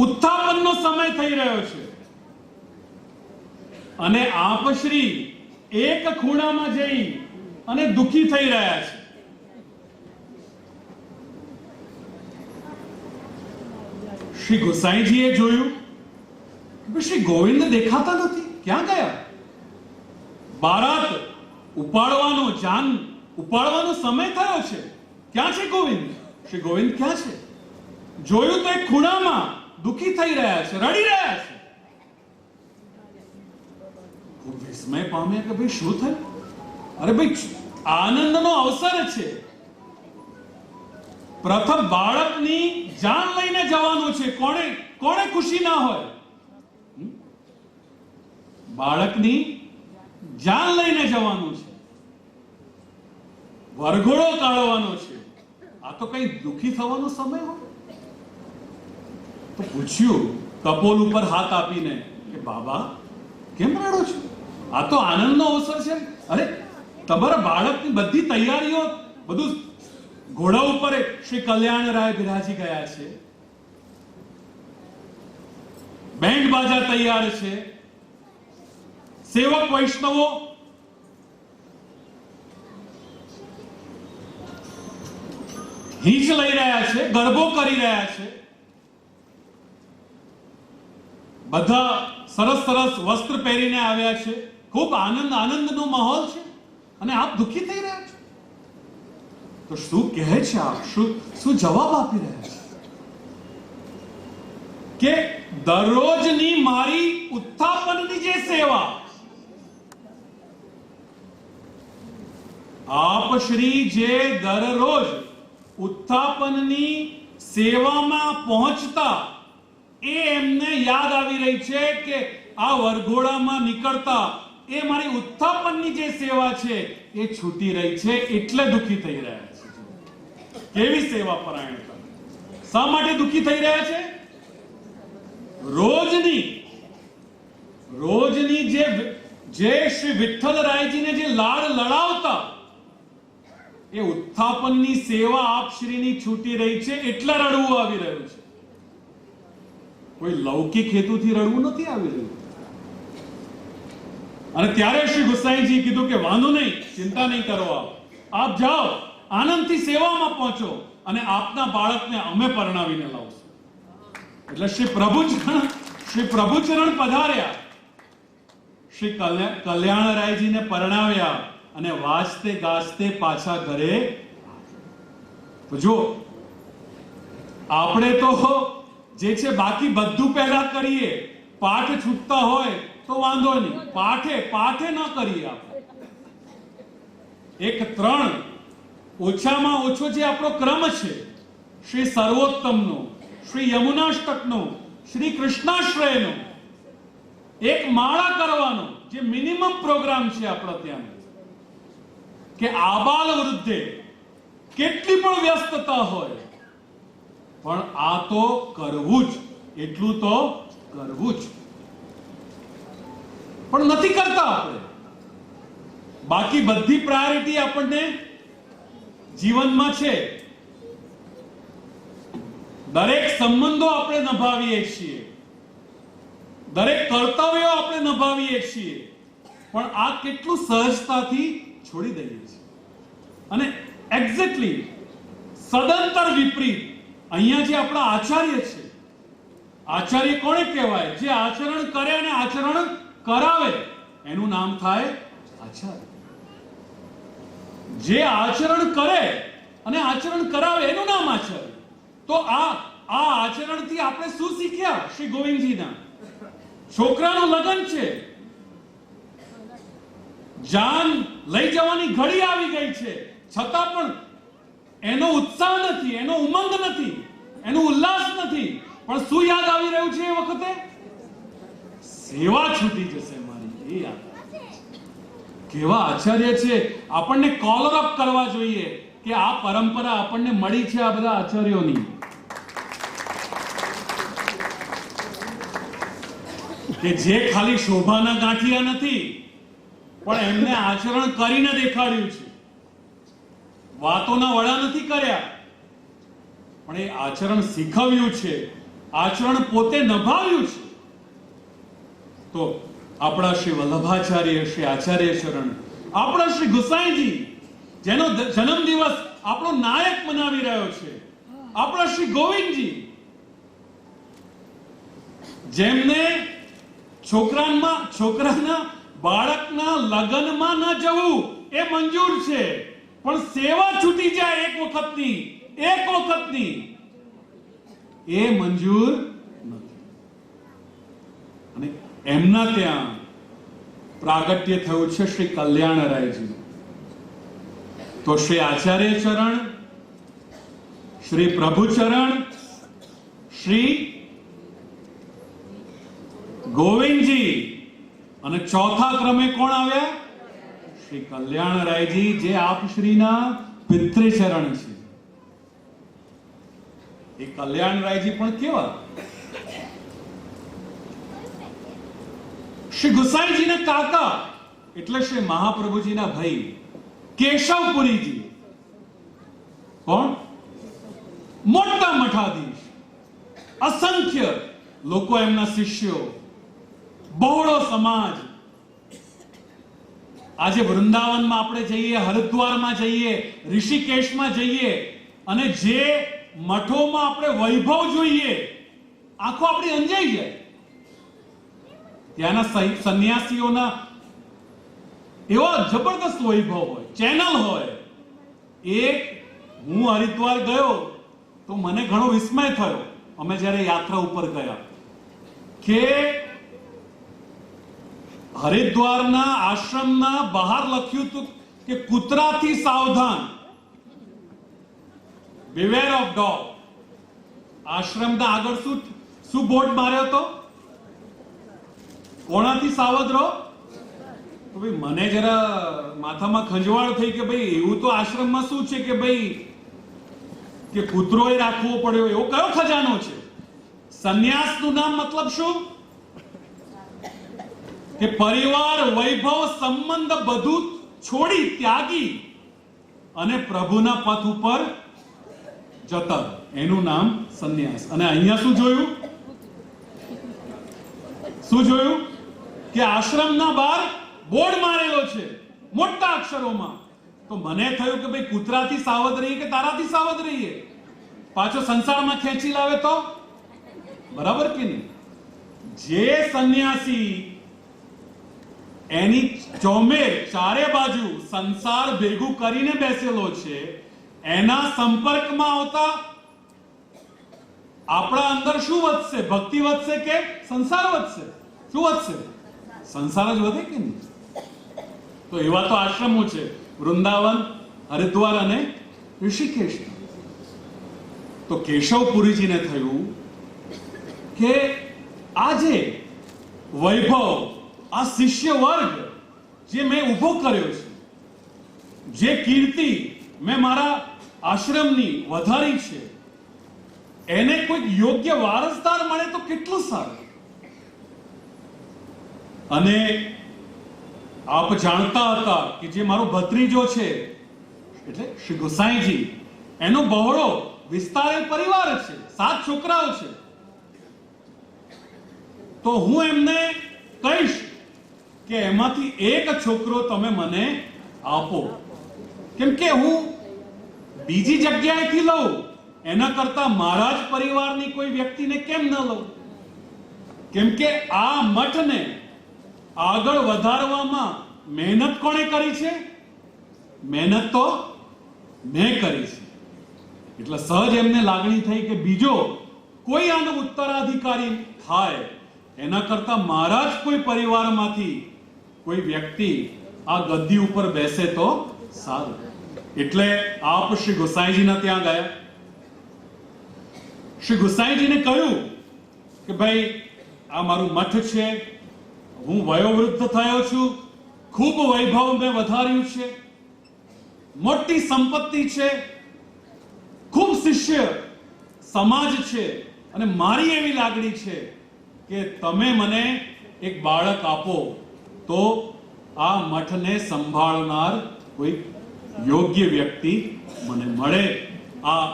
ઉત્થાપનનો સમય થઈ રહ્યો છે અને આપ શ્રી એક ખૂણામાં જઈ અને દુખી થઈ રહ્યા છે. શ્રી ગોસાઈજીએ જોયું કે શ્રી ગોવિંદ દેખાતા નથી, ક્યાં ગયા? બારાત ઉપાડવાનો, જાન ઉપાડવાનો સમય થયો છે, ક્યાં છે ગોવિંદ? શ્રી ગોવિંદ ક્યાં છે? જોયું તો એક ખૂણામાં દુખી થઈ રહ્યા છે, રડી રહ્યા છે. ખૂબ વિસ્મય પામ્યા કે ભાઈ શું થયું? અરે ભાઈ, આનંદનો અવસર છે. પ્રથમ બાળકની જાન લઈને જવાનું છે. કોણે કોણે ખુશી ના હોય? બાળકની જાન લઈને જવાનું છે, વરઘોડો કાઢવાનો છે. આ તો કઈ દુખી થવાનો સમય હોય? તો પૂછ્યું કપોલ ઉપર હાથ આપીને કે બાબા કેમ રડો છો? આ તો આનંદનો અવસર છે. અરે તમારા બાળકની બધી તૈયારીઓ, બધું ઘોડા ઉપર શ્રી કલ્યાણરાય બિરાજી ગયા છે, બેન્ડ બાજા તૈયાર છે, સેવક વૈષ્ણવો હિંચ લઈ રહ્યા છે, ગરબો કરી રહ્યા છે, બધા સરસ સરસ વસ્ત્ર પહેરીને આવ્યા છે, ખૂબ આનંદનો માહોલ છે અને આપ દુખી થઈ રહ્યા છો. તો શું કહે છે આપ? શું જવાબ આપી રહ્યા છે? કે દરરોજની મારી ઉત્થાપનની જે સેવા આપ શ્રી જે દરરોજ ઉત્થાપનની સેવામાં પહોંચતા, એ એમને યાદ આવી રહી છે કે આ વરઘોડામાં નીકળતા એ મારી ઉત્થાપનની જે સેવા છે એ છૂટી રહી છે, એટલે દુખી થઈ રહ્યા છે. કેવી સેવા પરાયણતા! શા માટે દુખી થઈ રહ્યા છે? રોજની જે શ્રી વિઠ્ઠલરાયજીને જે લાડ લડાવતા, એ ઉત્થાપનની સેવા આપ શ્રીની છૂટી રહી છે, એટલે રડવું આવી રહ્યું છે. કોઈ લૌકિક હેતુથી રડવું નથી આવી રહ્યું. અને ત્યારે શ્રી ગુસાઈજી કીધું કે વાંધો નહીં, ચિંતા નહીં કરો, આપ જાઓ, આનંદથી સેવામાં પહોંચો અને આપના બાળકને અમે પરણાવીને લાવશું. એટલે શ્રી પ્રભુચરણ પધાર્યા, શ્રી કલ્યાણરાયજીને પરણાવ્યા અને વાજતે ગાજતે પાછા ઘરે. તો જો આપણે તો જે છે બાકી બધું પહેલા કરીએ, પાઠ છૂટતા હોય તો વાંધો નહીં, પાઠે ન કરીએ. આપણે એક 3 ઓછામાં ઓછો જે આપણો ક્રમ છે, શ્રી સર્વોત્તમનો, શ્રી યમુનાષ્ટકનો, શ્રી કૃષ્ણાશ્રયનો, એક માળા કરવાનો જે મિનિમમ પ્રોગ્રામ છે આપણો ત્યાં, કે આબાલ વૃદ્ધે કેટલી પણ વ્યસ્તતા હોય પણ આ તો કરવું જ, એટલું તો કરવું જ. પણ નથી કરતા આપણે. બાકી બધી પ્રાયોરિટી આપણને જીવનમાં છે. દરેક સંબંધો આપણે નિભાવીએ છીએ, દરેક કર્તવ્યો આપણે નિભાવીએ છીએ, પણ આ કેટલું સહજતાથી છોડી દઈએ છીએ. અને એક્ઝેક્ટલી સદંતર વિપરીત અહીંયા જે આપણા આચાર્ય છે, આચાર્ય કોને કહેવાય? જે આચરણ કરે અને આચરણ કરાવે, એનું નામ થાય આચાર્ય. જે આચરણ કરે અને આચરણ કરાવે, એનું નામ આચાર્ય. તો આ આચરણથી આપણે શું શીખ્યા? શ્રી ગોવિંદજીના છોકરાનું લગ્ન છે, જાન લઈ જવાની ઘડી આવી ગઈ છે, છતાં પણ એનો ઉત્સાહ નથી, એનો ઉમંગ નથી, એનો ઉલ્લાસ નથી. પણ શું યાદ આવી રહ્યું છે એ વખતે? સેવા છૂટી જશે મારી, એ યાદ. કેવા આચાર્ય છે! આપણને કોલર અપ કરવા જોઈએ કે આ પરંપરા આપણને મળી છે આ બધા આચાર્યોની, કે જે ખાલી શોભાના ગાંઠિયા નથી, પણ એમને આચરણ કરીને દેખાડ્યું છે. વાતોના વડા નથી કર્યા, પણ એ આચરણ શીખવ્યું છે. આચરણ પોતે નભાવ્યું છે. તો આપણા શ્રી વલ્લભાચાર્ય, શ્રી આચાર્ય ચરણ, આપણા શ્રી ગુસાઈજી, જેનો જન્મદિવસ આપણો નાયક મનાવી રહ્યો છે, આપણા શ્રી ગોવિંદજી, જેમને છોકરાના બાળકના લગ્નમાં ન જવું એ મંજૂર છે, પણ સેવા છૂટી જાય એક વખતની એ મંજૂર નથી. અને એમના ત્યાં પ્રાગટ્ય થયું છે શ્રી કલ્યાણરાયજી. તો શ્રી આચાર્ય ચરણ, શ્રી પ્રભુચરણ, શ્રી ગોવિંદજી, અને ચોથા ક્રમે કોણ આવ્યા? શ્રી કલ્યાણરાયજી, જે આપ શ્રીના પિતૃચરણ છે. એ કલ્યાણરાયજી પણ કેવા? શ્રી ગુસાઈજીના કાકા એટલે શ્રી મહાપ્રભુજીના ભાઈ કેશવપુરીજી. કોણ? મોટા મઠાધીશ, અસંખ્ય લોકો એમના શિષ્યો, બહોળો સમાજ. આજે વૃંદાવનમાં આપણે જઈએ, હરિદ્વારમાં જઈએ, ઋષિકેશમાં જઈએ, અને જે મઠોમાં આપણે વૈભવ જોઈએ, આંખો આપણી અંજાઈ જાય. ત્યાંના સંન્યાસીઓના એવો જબરદસ્ત વૈભવ હોય, ચેનલ હોય. હું હરિદ્વાર ગયો તો મને ઘણો વિસ્મય થયો, અમે જ્યારે યાત્રા ઉપર ગયા, કે હરિદ્વારના આશ્રમના બહાર લખ્યું હતું કે કૂતરાથી સાવધાન, beware of dog. આશ્રમના આગળ શું બોર્ડ માર્યો હતો? કોણાથી સાવધ રહો. તો ભાઈ મને જરા માથામાં ખંજવાળ થઈ કે ભાઈ એવું તો આશ્રમમાં શું છે કે ભાઈ કે કૂતરોય રાખવો પડ્યો, એવો કયો ખજાનો છે? સંન્યાસનું નામ મતલબ શું? કે પરિવાર, વૈભવ, સંબંધ બધું છોડી, ત્યાગી અને પ્રભુના પથ ઉપર જતા, એનું નામ સંન્યાસ. અને અહીંયા શું જોયું? કે આશ્રમના બહાર બોર્ડ મારેલો છે મોટા અક્ષરોમાં. તો મને થયું કે ભાઈ કૂતરાથી સાવધ રહીએ કે તારાથી સાવધ રહીએ? પાછો સંસારમાં ખેંચી લાવે તો બરાબર કે નહીં? જે સંન્યાસી એની ચોમેર ચારે બાજુ સંસાર ભેગું કરીને બેસેલો છે, એના સંપર્કમાં આવતા આપણા અંદર શું વધશે? ભક્તિ વધશે કે સંસાર વધશે? શું વધશે? સંસાર જ વધે કે નહીં? તો એવા તો આશ્રમો છે વૃંદાવન, હરિદ્વાર અને ઋષિકેશ. તો કેશવપુરીજીને થયું કે આજે વૈભવ, આ શિષ્ય વર્ગ જે મેં ઉભો કર્યો છે, જે કીર્તિ મેં મારા આશ્રમની વધારી છે, એને કોઈ યોગ્ય વારસદાર મળે તો કેટલું સારું. અને આપ જાણતા હતા કે જે મારો ભત્રીજો છે એટલે શ્રી ગુસાઈજી, એનો બહોળો વિસ્તારેલ પરિવાર છે, 7 છોકરાઓ છે. તો હું એમને કહીશ કે એમાંથી એક છોકરો તમે મને આપો, કેમ કે હું બીજી જગ્યાએથી લઉં એના કરતા મારા જ પરિવારની કોઈ વ્યક્તિને કેમ ન લઉં? કેમ કે આ મઠને આગળ વધારવામાં મહેનત કોણે કરી છે? મહેનત તો મેં કરી છે. એટલે સહજ એમને લાગણી થઈ કે બીજો કોઈ આનો ઉત્તરાધિકારી થાય એના કરતા મારા જ કોઈ પરિવારમાંથી કોઈ વ્યક્તિ આ ગદ્દી ઉપર બેસે તો સારું. એટલે આપ શ્રી ગુસાઈજીના ત્યાં ગયા. શ્રી ગુસાઈજીને કહ્યું કે ભાઈ આ મારું મઠ છે, હું વયોવૃદ્ધ થયો છું, ખૂબ વૈભવ મેં વધાર્યું છે, મોટી સંપત્તિ છે, ખૂબ શિષ્ય સમાજ છે, અને મારી એવી લાગણી છે કે તમે મને એક બાળક આપો તો આ મઠને સંભાળનાર કોઈ યોગ્ય વ્યક્તિ મને મળે, આ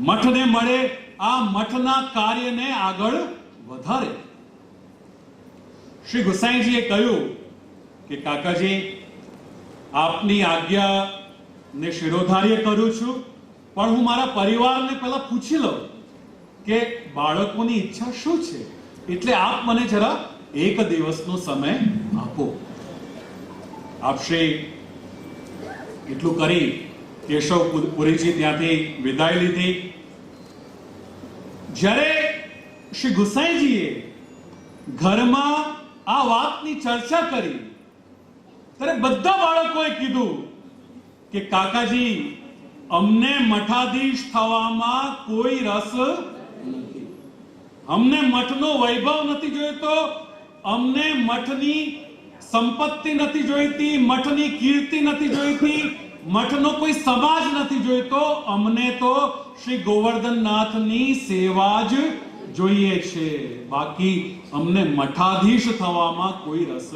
મઠને મળે, આ મઠના કાર્યને આગળ વધારે. શ્રી ગુસાઈજીએ કહ્યું કે કાકાજી, આપની આજ્ઞા ને શિરોધાર્ય કરું છું, પણ હું મારા પરિવારને પહેલા પૂછી લઉં કે બાળકોની ઈચ્છા શું છે, એટલે આપ મને જરા એક દિવસનો સમય આપો. આપશે એટલું કરી કેશવ પુરીજી ત્યાંથી વિદાય લીધી. જ્યારે શ્રી ગુસાઈજીએ ઘરમાં આ વાતની ચર્ચા કરી ત્યારે બધા બાળકોએ કીધું કે કાકાજી, અમને મઠાધીશ થવામાં કોઈ રસ નથી. અમને મઠનો વૈભવ નથી જોઈતો, અમને મઠની સંપત્તિ નથી જોઈતી, મઠની કીર્તિ નથી જોઈતી, મઠનો કોઈ સમાજ નથી જોઈતો. અમને તો શ્રી ગોવર્ધનનાથની સેવા જ જોઈએ છે. બાકી અમને મઠાધીશ થવામાં કોઈ રસ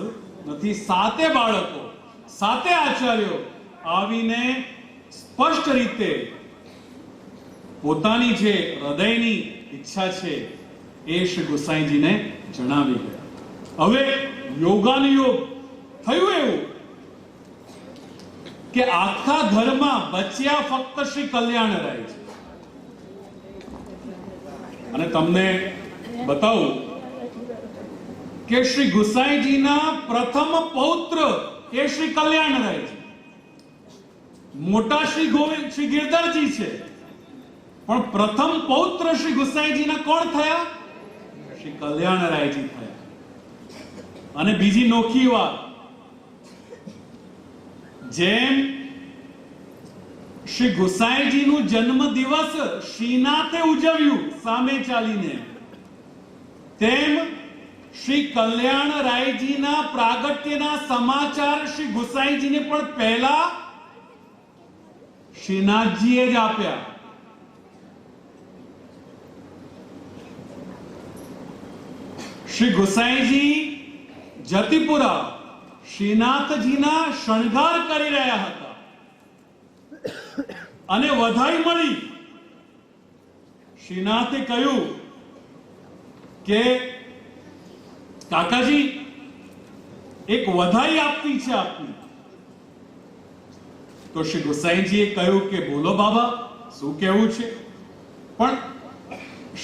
નથી. સાતે બાળકો, સાતે આચાર્યો આવીને સ્પષ્ટ રીતે પોતાની જે હૃદયની ઈચ્છા છે એ શ્રી ગુસાઈજીને જણાવી ગયા. હવે યોગાનુયોગ થયું એવું કે આખા ઘરમાં બચ્યા ફક્ત શ્રી કલ્યાણરાય છે. અને તમને બતાવું કે શ્રી ગુસાઈજીના પ્રથમ પૌત્ર એ શ્રી કલ્યાણરાય છે. મોટા શ્રી ગોવિંદ શ્રી ગિરધરજી છે, પણ પ્રથમ પૌત્ર શ્રી ગુસાઈજીના કોણ થયા? શ્રી કલ્યાણરાયજી થયા. અને બીજી નોખી વાત, જેમ શ્રી ગુસાઈજીનું જન્મ દિવસ શ્રીનાથે ઉજવ્યું સામે ચાલીને, તેમ શ્રી કલ્યાણરાયજીના પ્રાગટ્યના સમાચાર શ્રી ગુસાઈજીને પણ પહેલા શ્રીનાથજીએ જ આપ્યા. શ્રી ગુસાઈજી જતીપુરા શ્રીનાથજીના શણગાર કરી રહ્યા હતા અને વધાઈ મળી. શ્રીનાથે કહ્યું કે કાકાજી, એક વધાઈ આપવી છે આપની. તો શ્રી ગુસાઈજીએ કહ્યું કે બોલો બાબા, શું કહેવું છે? પણ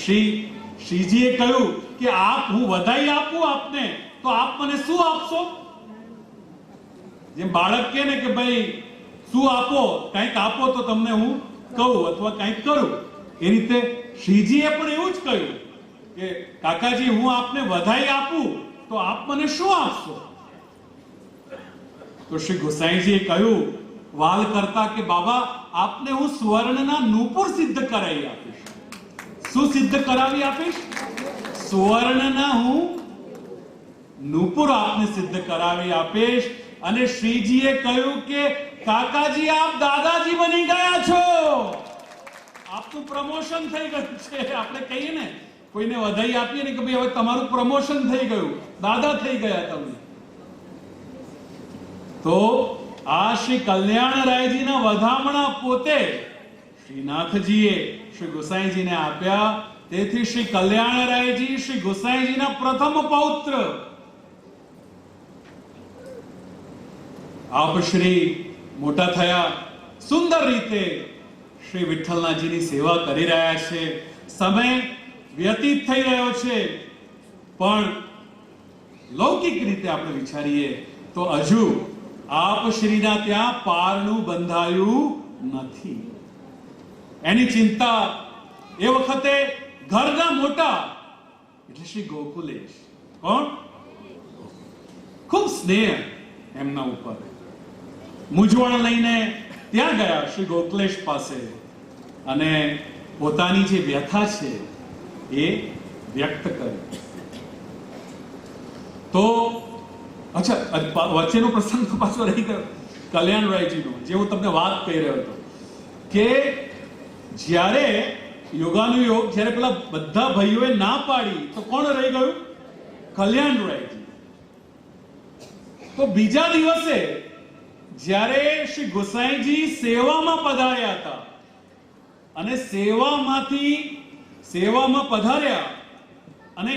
શ્રીજીએ કહ્યું કે આપ, હું વધાઈ આપું આપને તો આપ મને શું આપશો? જેમ બાળક કહે ને કે ભાઈ શું આપો, કંઈક આપો તો તમને હું કહું અથવા કંઈક કરું, એ રીતે શ્રીજીએ પણ એવું જ કહ્યું કે કાકાજી, હું આપને વધાઈ આપું તો આપ મને શું આપશો? તો શ્રી ગુસાઈજીએ કહ્યું વાલ કરતા કે બાબા, આપને હું સુવર્ણના નૂપુર સિદ્ધ કરાવી આપીશ. શું સિદ્ધ કરાવી આપીશ? સુવર્ણના હું નૂપુર આપને સિદ્ધ કરાવી આપીશ. અને શ્રીજીએ કહ્યું કે કાકાજી, આપ દાદાજી બની ગયા છો, આપનું પ્રમોશન થઈ ગયું છે. આપણે કહીએ ને, કોઈને વધાઈ આપીએ ને કે ભાઈ હવે તમારું પ્રમોશન થઈ ગયું, દાદા થઈ ગયા તમે. તો આ શ્રી કલ્યાણરાયજીના વધામણા પોતે શ્રીનાથજીએ શ્રી ગુસાઈજીને આપ્યા. તેથી શ્રી કલ્યાણરાયજી શ્રી ગુસાઈજીના પ્રથમ પૌત્ર. આપ શ્રી મોટા થયા, સુંદર રીતે શ્રી વિઠ્ઠલનાથજીની સેવા કરી રહ્યા છે. સમય વ્યતીત થઈ રહ્યો છે, પણ લૌકિક રીતે આપણે વિચારીએ તો હજુ આપ શ્રીના ત્યાં પારણું બંધાયું નથી. એની ચિંતા એ વખતે ઘરના મોટા એટલે શ્રી ગોકુલેશ, કોણ? ખૂબ સ્નેહ એમના ઉપર. મૂંઝવણ લઈને ત્યાં ગયા શ્રી ગોકુલેશ પાસે અને પોતાની જે વ્યથા છે એ વ્યક્ત કરી. તો અચ્છા, વચ્ચેનો પ્રસંગ તો પાછો રહી ગયો કલ્યાણરાયજીનો, જે હું તમને વાત કહી રહ્યો હતો કે જ્યારે યોગાનુયોગ, જ્યારે પેલા બધા ભાઈઓએ ના પાડી તો કોણ રહી ગયું? કલ્યાણરાયજી. તો બીજા દિવસે જ્યારે શ્રી ગુસાઈજી સેવામાં પધાર્યા હતા અને સેવામાંથી સેવામાં પધાર્યા અને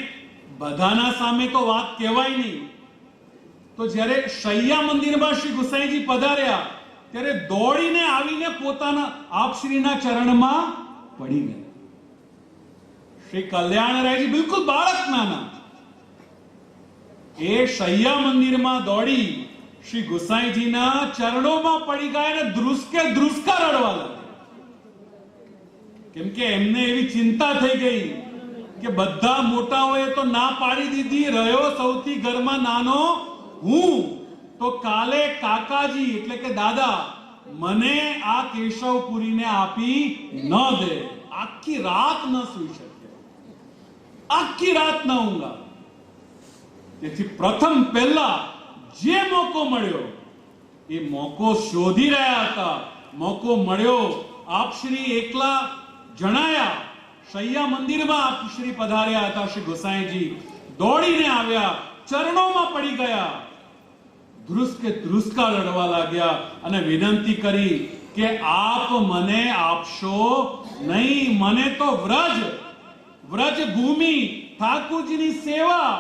બધાના સામે તો વાત કહેવાય નહીં, તો જ્યારે શૈયા મંદિરમાં શ્રી ગુસાઈજી પધાર્યા ત્યારે દોડીને આવીને પોતાના આપશ્રીના ચરણમાં પડી ગયા. શ્રી કલ્યાણરાયજી બિલકુલ બાળક નાના એ શૈયા મંદિરમાં દોડી શ્રી ગુસાઈજીના ચરણોમાં પડી ગયા અને ધ્રુસકા રડવા લાગ્યા. કેમ કે એમને એવી ચિંતા થઈ ગઈ કે બધા મોટાઓએ તો ના પાડી દીધી, રહ્યો સૌથી ઘરમાં નાનો હું, તો કાલે કાકાજી એટલે કે દાદા મને આ કેશવપુરીને આપી ન દે. આખી રાત ન સૂઈ શકે, આખી રાત ન ઊંઘા. તેથી પ્રથમ પહેલા જે મોકો મળ્યો એ મોકો શોધી રહ્યા હતા. મોકો મળ્યો, આપશ્રી એકલા જણાયા, શૈયા મંદિરમાં આપશ્રી પધાર્યા હતા. શ્રી ગોસાઈજી દોડીને આવ્યા, ચરણોમાં પડી ગયા, ધ્રુસકા લડવા લાગ્યા અને વિનંતી કરી કે આપ મને આપશો નહીં, મને તો વ્રજ ભૂમિ ઠાકોરજીની સેવા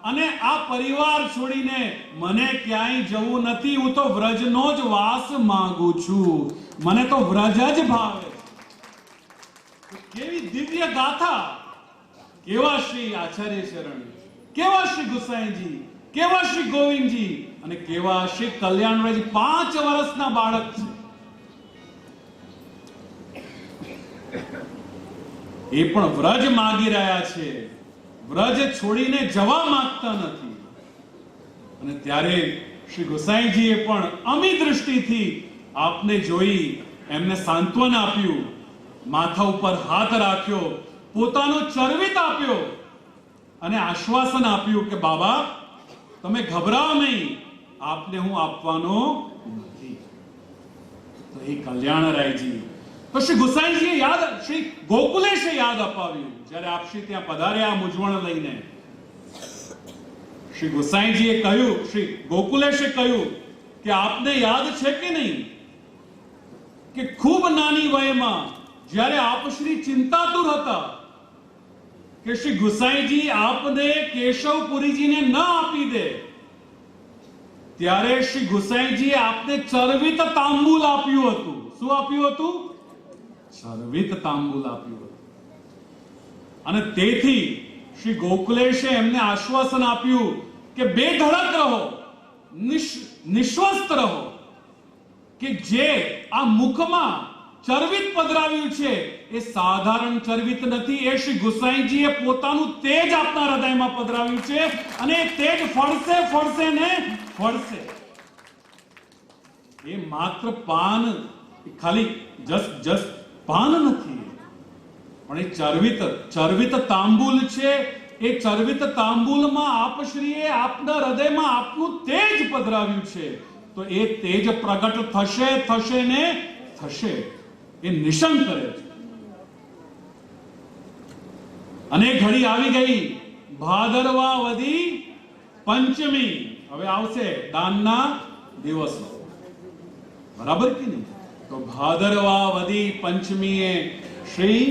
અને આ પરિવાર છોડીને મને ક્યાંય જવું નથી. હું તો વ્રજનો જ વાસ માંગુ છું, મને તો વ્રજ જ ભાવે. કેવી દિવ્ય ગાથા! કેવા શ્રી આચાર્ય ચરણ, કેવા શ્રી ગુસાઈજી, કેવા શ્રી ગોવિંદજી અને કેવા શ્રી કલ્યાણરાયજી. 5 વર્ષના બાળક છે એ પણ વ્રજ માંગી રહ્યા છે, વ્રજ છોડીને જવા માંગતા નથી. અને ત્યારે શ્રી ગોસાઈજીએ પણ અમી દ્રષ્ટિથી આપને જોઈ એમને સાંત્વન આપ્યું, માથા ઉપર હાથ રાખ્યો, પોતાનો ચરવિત આપ્યો અને આશ્વાસન આપ્યું કે બાબા તમે ગભરાઓ નહીં, આપને હું આપવાનો નથી. તો એ કલ્યાણરાયજી, તો શ્રી ગુસાઈજીએ યાદ, શ્રી ગોકુલેશે યાદ અપાવ્યું જ્યારે આપશ્રી ત્યાં પધાર્યા મૂંઝવણ લઈને. શ્રી ગુસાઈજીએ કહ્યું, શ્રી ગોકુલેશે કહ્યું કે આપને યાદ છે કે નહીં કે ખૂબ નાની વયમાં જ્યારે આપશ્રી ચિંતાતુર હતા કે શ્રી ગુસાઈજી આપને કેશવપુરીજીને ન આપી દે, ત્યારે શ્રી ગુસાઈજીએ આપને ચરવિત તાંબુલ આપ્યું હતું. શું આપ્યું હતું? ચરવિત તાંબુલ આપ્યું હતું. અને તેથી શ્રી ગોકુલેશે એમને આશ્વાસન આપ્યું કે બેધડક રહો, નિશ્વસ્ત રહો, કે જે આ મુખમાં ચરવિત પધરાવ્યું છે એ સાધારણ ચરવિત નથી, એ શ્રી ગુસાઈજીએ પોતાનું તેજ આપના હૃદયમાં પધરાવ્યું છે અને એ તેજ ફળશે ને ફળશે. એ માત્ર પાન, ખાલી જસ્ટ પાન નથી, પણ એ ચરવિત તાંબુલ છે. એ ચરવિત તાંબુલમાં આપશ્રીએ આપના હૃદયમાં આપનું તેજ પધરાવ્યું છે. તો એ તેજ પ્રગટ થશે ને થશે. એ નિશંક કરે છે. અને ઘડી આવી ગઈ ભાદરવા વદી પંચમી. હવે આવશે દાનના દિવસો, બરાબર કે નહીં? તો ભાદરવા વદી પંચમીએ શ્રી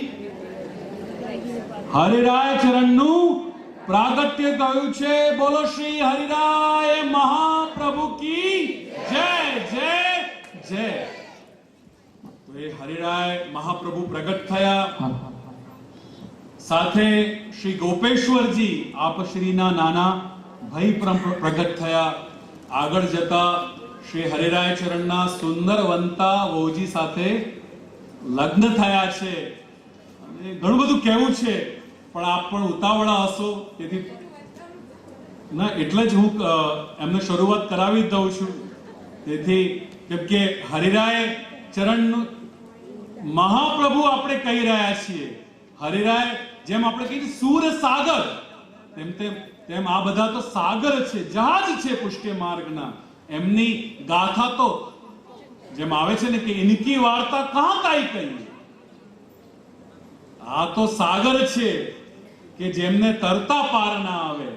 હરિરાય ચરણનું પ્રાગટ્ય કહ્યું છે. બોલો શ્રી હરિરાય મહાપ્રભુ કી જય જય જય. તો એ હરિરાય મહાપ્રભુ પ્રગટ થયા, સાથે શ્રી ગોપેશ્વરજી આપશ્રીના નાના ભાઈ પ્રગટ થયા. આગળ જતા શ્રી હરિરાય ચરણના સુંદરવંતા વહુજી સાથે લગ્ન થયા છે. અને ઘણું બધું કહેવું છે, પણ આપ પણ ઉતાવળા હશો, તેથી ના એટલે જ હું એમને શરૂઆત કરાવી દઉં છું. તેથી કેમ કે હરિરાય ચરણનું મહાપ્રભુ આપણે કહી રહ્યા છીએ. હરિરાય જેમ આપણે કહીએ સૂર સાગર, તેમ આ બધા તો સાગર છે, જહાજ છે પુષ્ટિ માર્ગના. એમની ગાથા તો જેમ આવે છે ને કે ઇનકી વાર્તા કહા કાઈ કહી. આ તો સાગર છે કે જેમને તરતા પાર ના આવે.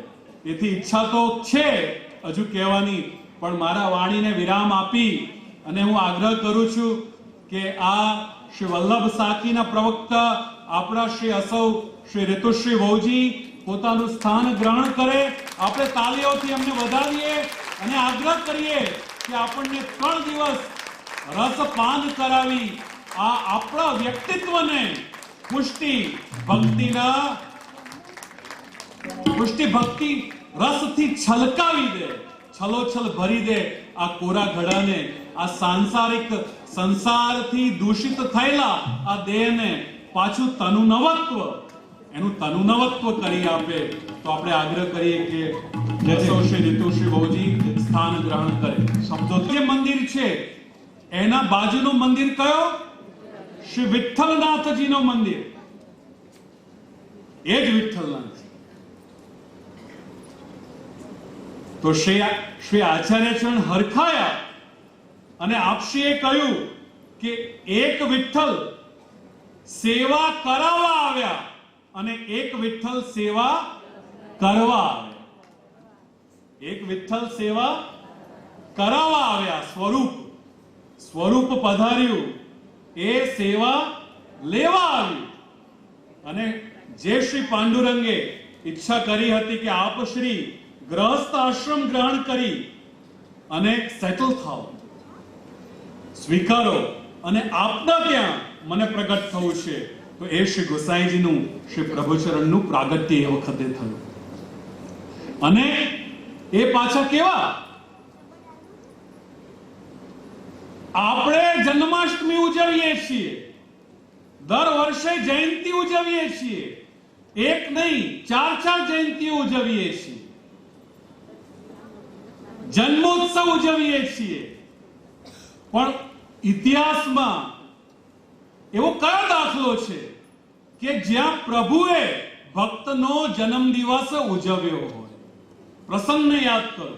તેથી ઈચ્છા તો છે હજુ કહેવાની, પણ મારા વાણીને વિરામ આપી અને હું આગ્રહ કરું છું કે આ શ્રી વલ્લભ સાખીના પ્રવક્તા આપણા શ્રી અસૌ શ્રી ઋતુશ્રી વહુજી પોતાનું સ્થાન ગ્રહણ કરે. આપણે તાલીઓથી એમને વધાવીએ અને આગ્રહ કરીએ કે આપણને 3 દિવસ રસપાન કરાવી આ આપણા વ્યક્તિત્વને પુષ્ટિ ભક્તિ રસથી છલકાવી દે, છલોછલ ભરી દે આ કોરા ઘડાને, આ સાંસારિક સંસારથી દૂષિત થયેલા આ દેહને પાછું એનું તનુનવત્વ કરી આપે. તો આપણે આગ્રહ કરીએ કે શ્રી ઋતુશ્રી વહુજી સ્થાન ગ્રહણ કરે. સમજો જે મંદિર છે એના બાજુનું મંદિર કયો? શ્રી વિઠ્ઠલનાથજીનું મંદિર. એ જ વિઠ્ઠલનાથ. તો શ્રી આચાર્યચરણ હરખાયા અને આપશ્રીએ કહ્યું કે એક વિઠ્ઠલ સેવા કરાવવા આવ્યા અને એક વિઠ્ઠલ સેવા કરવા આવ્યા. એક વિઠ્ઠલ સેવા કરાવવા આવ્યા, સ્વરૂપ પધાર્યું, એ સેવા લેવા આવ્યું. અને જે શ્રી પાંડુરંગે ઈચ્છા કરી હતી કે આપ શ્રી ગ્રહસ્થ આશ્રમ ગ્રહણ કરી અને સેટલ થાઓ, સ્વીકારો અને આપના ત્યાં મને પ્રગટ થવું છે, તો એ શ્રી ગોસાઈજીનું શ્રી પ્રભુચરણનું પ્રાગટ્ય એ વખતે થયું. અને એ પાછા કેવા? આપણે જન્માષ્ટમી ઉજવીએ છીએ, દર વર્ષે જયંતિ ઉજવીએ છીએ, એક નહીં 4 જયંતિઓ ઉજવીએ છીએ, જન્મોત્સવ ઉજવીએ છીએ. પણ ઇતિહાસમાં એવો કયો દાખલો છે કે જ્યાં પ્રભુએ ભક્તનો જન્મદિવસ ઉજવ્યો હોય? પ્રસંગને યાદ કરો.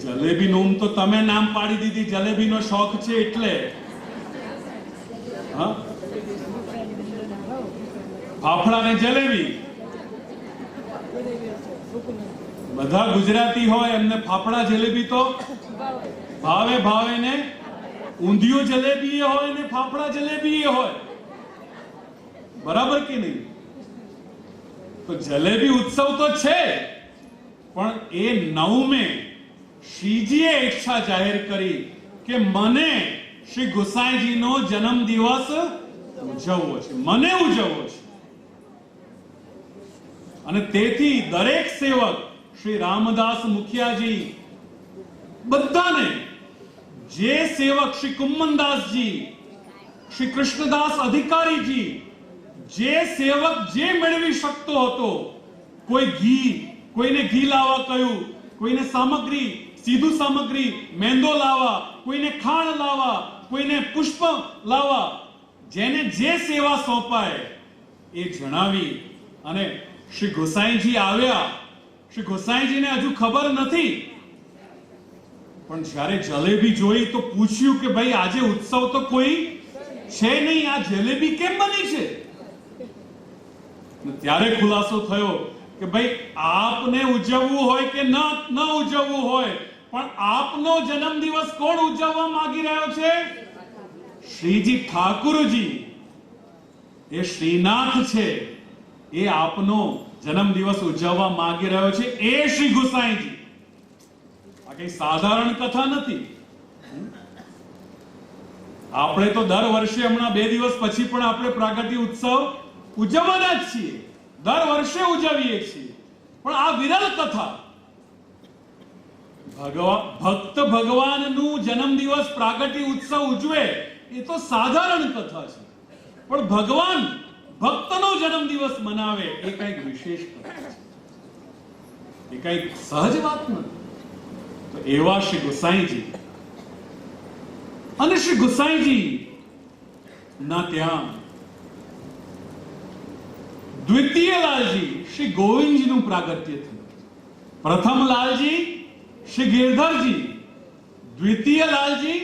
જલેબી નું તો તમે નામ પાડી દીધી, જલેબીનો શોખ છે એટલે. ફાફડા ને જલેબી, બધા ગુજરાતી હોય એમને ફાફડા જલેબી તો ભાવે ને ઊંધિયું જલેબી હોય ને ફાફડા જલેબી હોય, બરાબર કે નહીં? તો જલેબી ઉત્સવ તો છે, પણ એ 9મે શ્રીજીએ ઈચ્છા જાહેર કરી કે મને શ્રી ગોસાઈજીનો જન્મદિવસ ઉજવવો છે, મને ઉજવવો છે. અને તેથી દરેક સેવક શ્રી રામદાસ મુખિયાજી બધાને, જે સેવક શ્રી કુમ્મનદાસજી, શ્રી કૃષ્ણદાસ અધિકારીજી, જે સેવક જે મેળવી શકતો હતો, કોઈને ઘી લાવવા કહ્યું, કોઈને સામગ્રી, સીધું સામગ્રી મેંદો લાવવા, કોઈને ખાંડ લાવવા, કોઈને પુષ્પ લાવવા, જેને જે સેવા સોંપાય એ જણાવી. અને શ્રી ગોસાઈજી આવ્યા. શ્રી ગોસાઈજીને હજુ ખબર નથી, પણ જ્યારે જલેબી જોઈ તો પૂછ્યું કે ભાઈ આજે ઉત્સવ તો કોઈ છે નહીં, આ જલેબી કેમ બની છે? ત્યારે ખુલાસો થયો કે ભાઈ આપને ઉજવવું હોય કે ન ઉજવવું હોય, પણ આપનો જન્મદિવસ કોણ ઉજવવા માંગી રહ્યો છે? શ્રીજી ઠાકુરજી, એ શ્રીનાથ છે, એ આપનો જન્મદિવસ ઉજવવા માંગી રહ્યો છે, એ શ્રી ગોસાઈજી. આ કઈ સાધારણ કથા નથી. આપણે તો દર વર્ષે હમણાં 2 દિવસ પછી પણ આપણે પ્રાગટ્ય ઉત્સવ ઉજવવાના જ છીએ, દર વર્ષે ઉજવીએ છીએ. પણ આ વિરલ કથા, ભક્ત ભગવાનનું જન્મદિવસ પ્રાગટ્ય ઉત્સવ ઉજવે એ તો સાધારણ કથા છે, પણ ભગવાન ભક્તનો જન્મદિવસ મનાવે એ કઈક વિશેષ કથા છે, એ કઈક સહજ વાત નથી. તો એવા શ્રી ગોસાઈજી અને શ્રી ગોસાઈજી ના ત્યાં દ્વિતીય લાલજી શ્રી ગોવિંદજીનું પ્રાગટ્ય થયું. પ્રથમ લાલજી શ્રી ગિરધરજી, દ્વિતીય લાલજી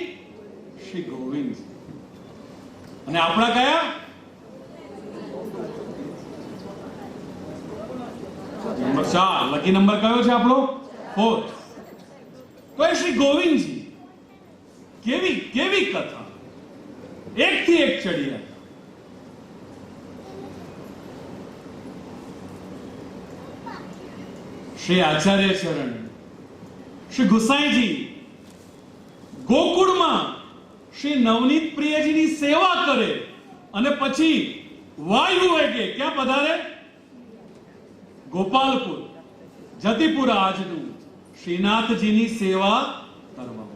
શ્રી ગોવિંદજી. અને આપણા કયા? નંબર 4. લકી નંબર કયો છે આપણો? 4. તો એ શ્રી ગોવિંદજી. કેવી કથા! એકથી એક ચડિયા. શ્રી આચાર્ય ચરણ, શ્રી ગુસાઈજી ગોકુળમાં શ્રી નવનીત પ્રિયજીની સેવા કરે અને પછી વાયુ વેગે ક્યાં પધારે? ગોપાલપુર, જતીપુર આજનું શ્રીનાથજીની સેવા કરવા.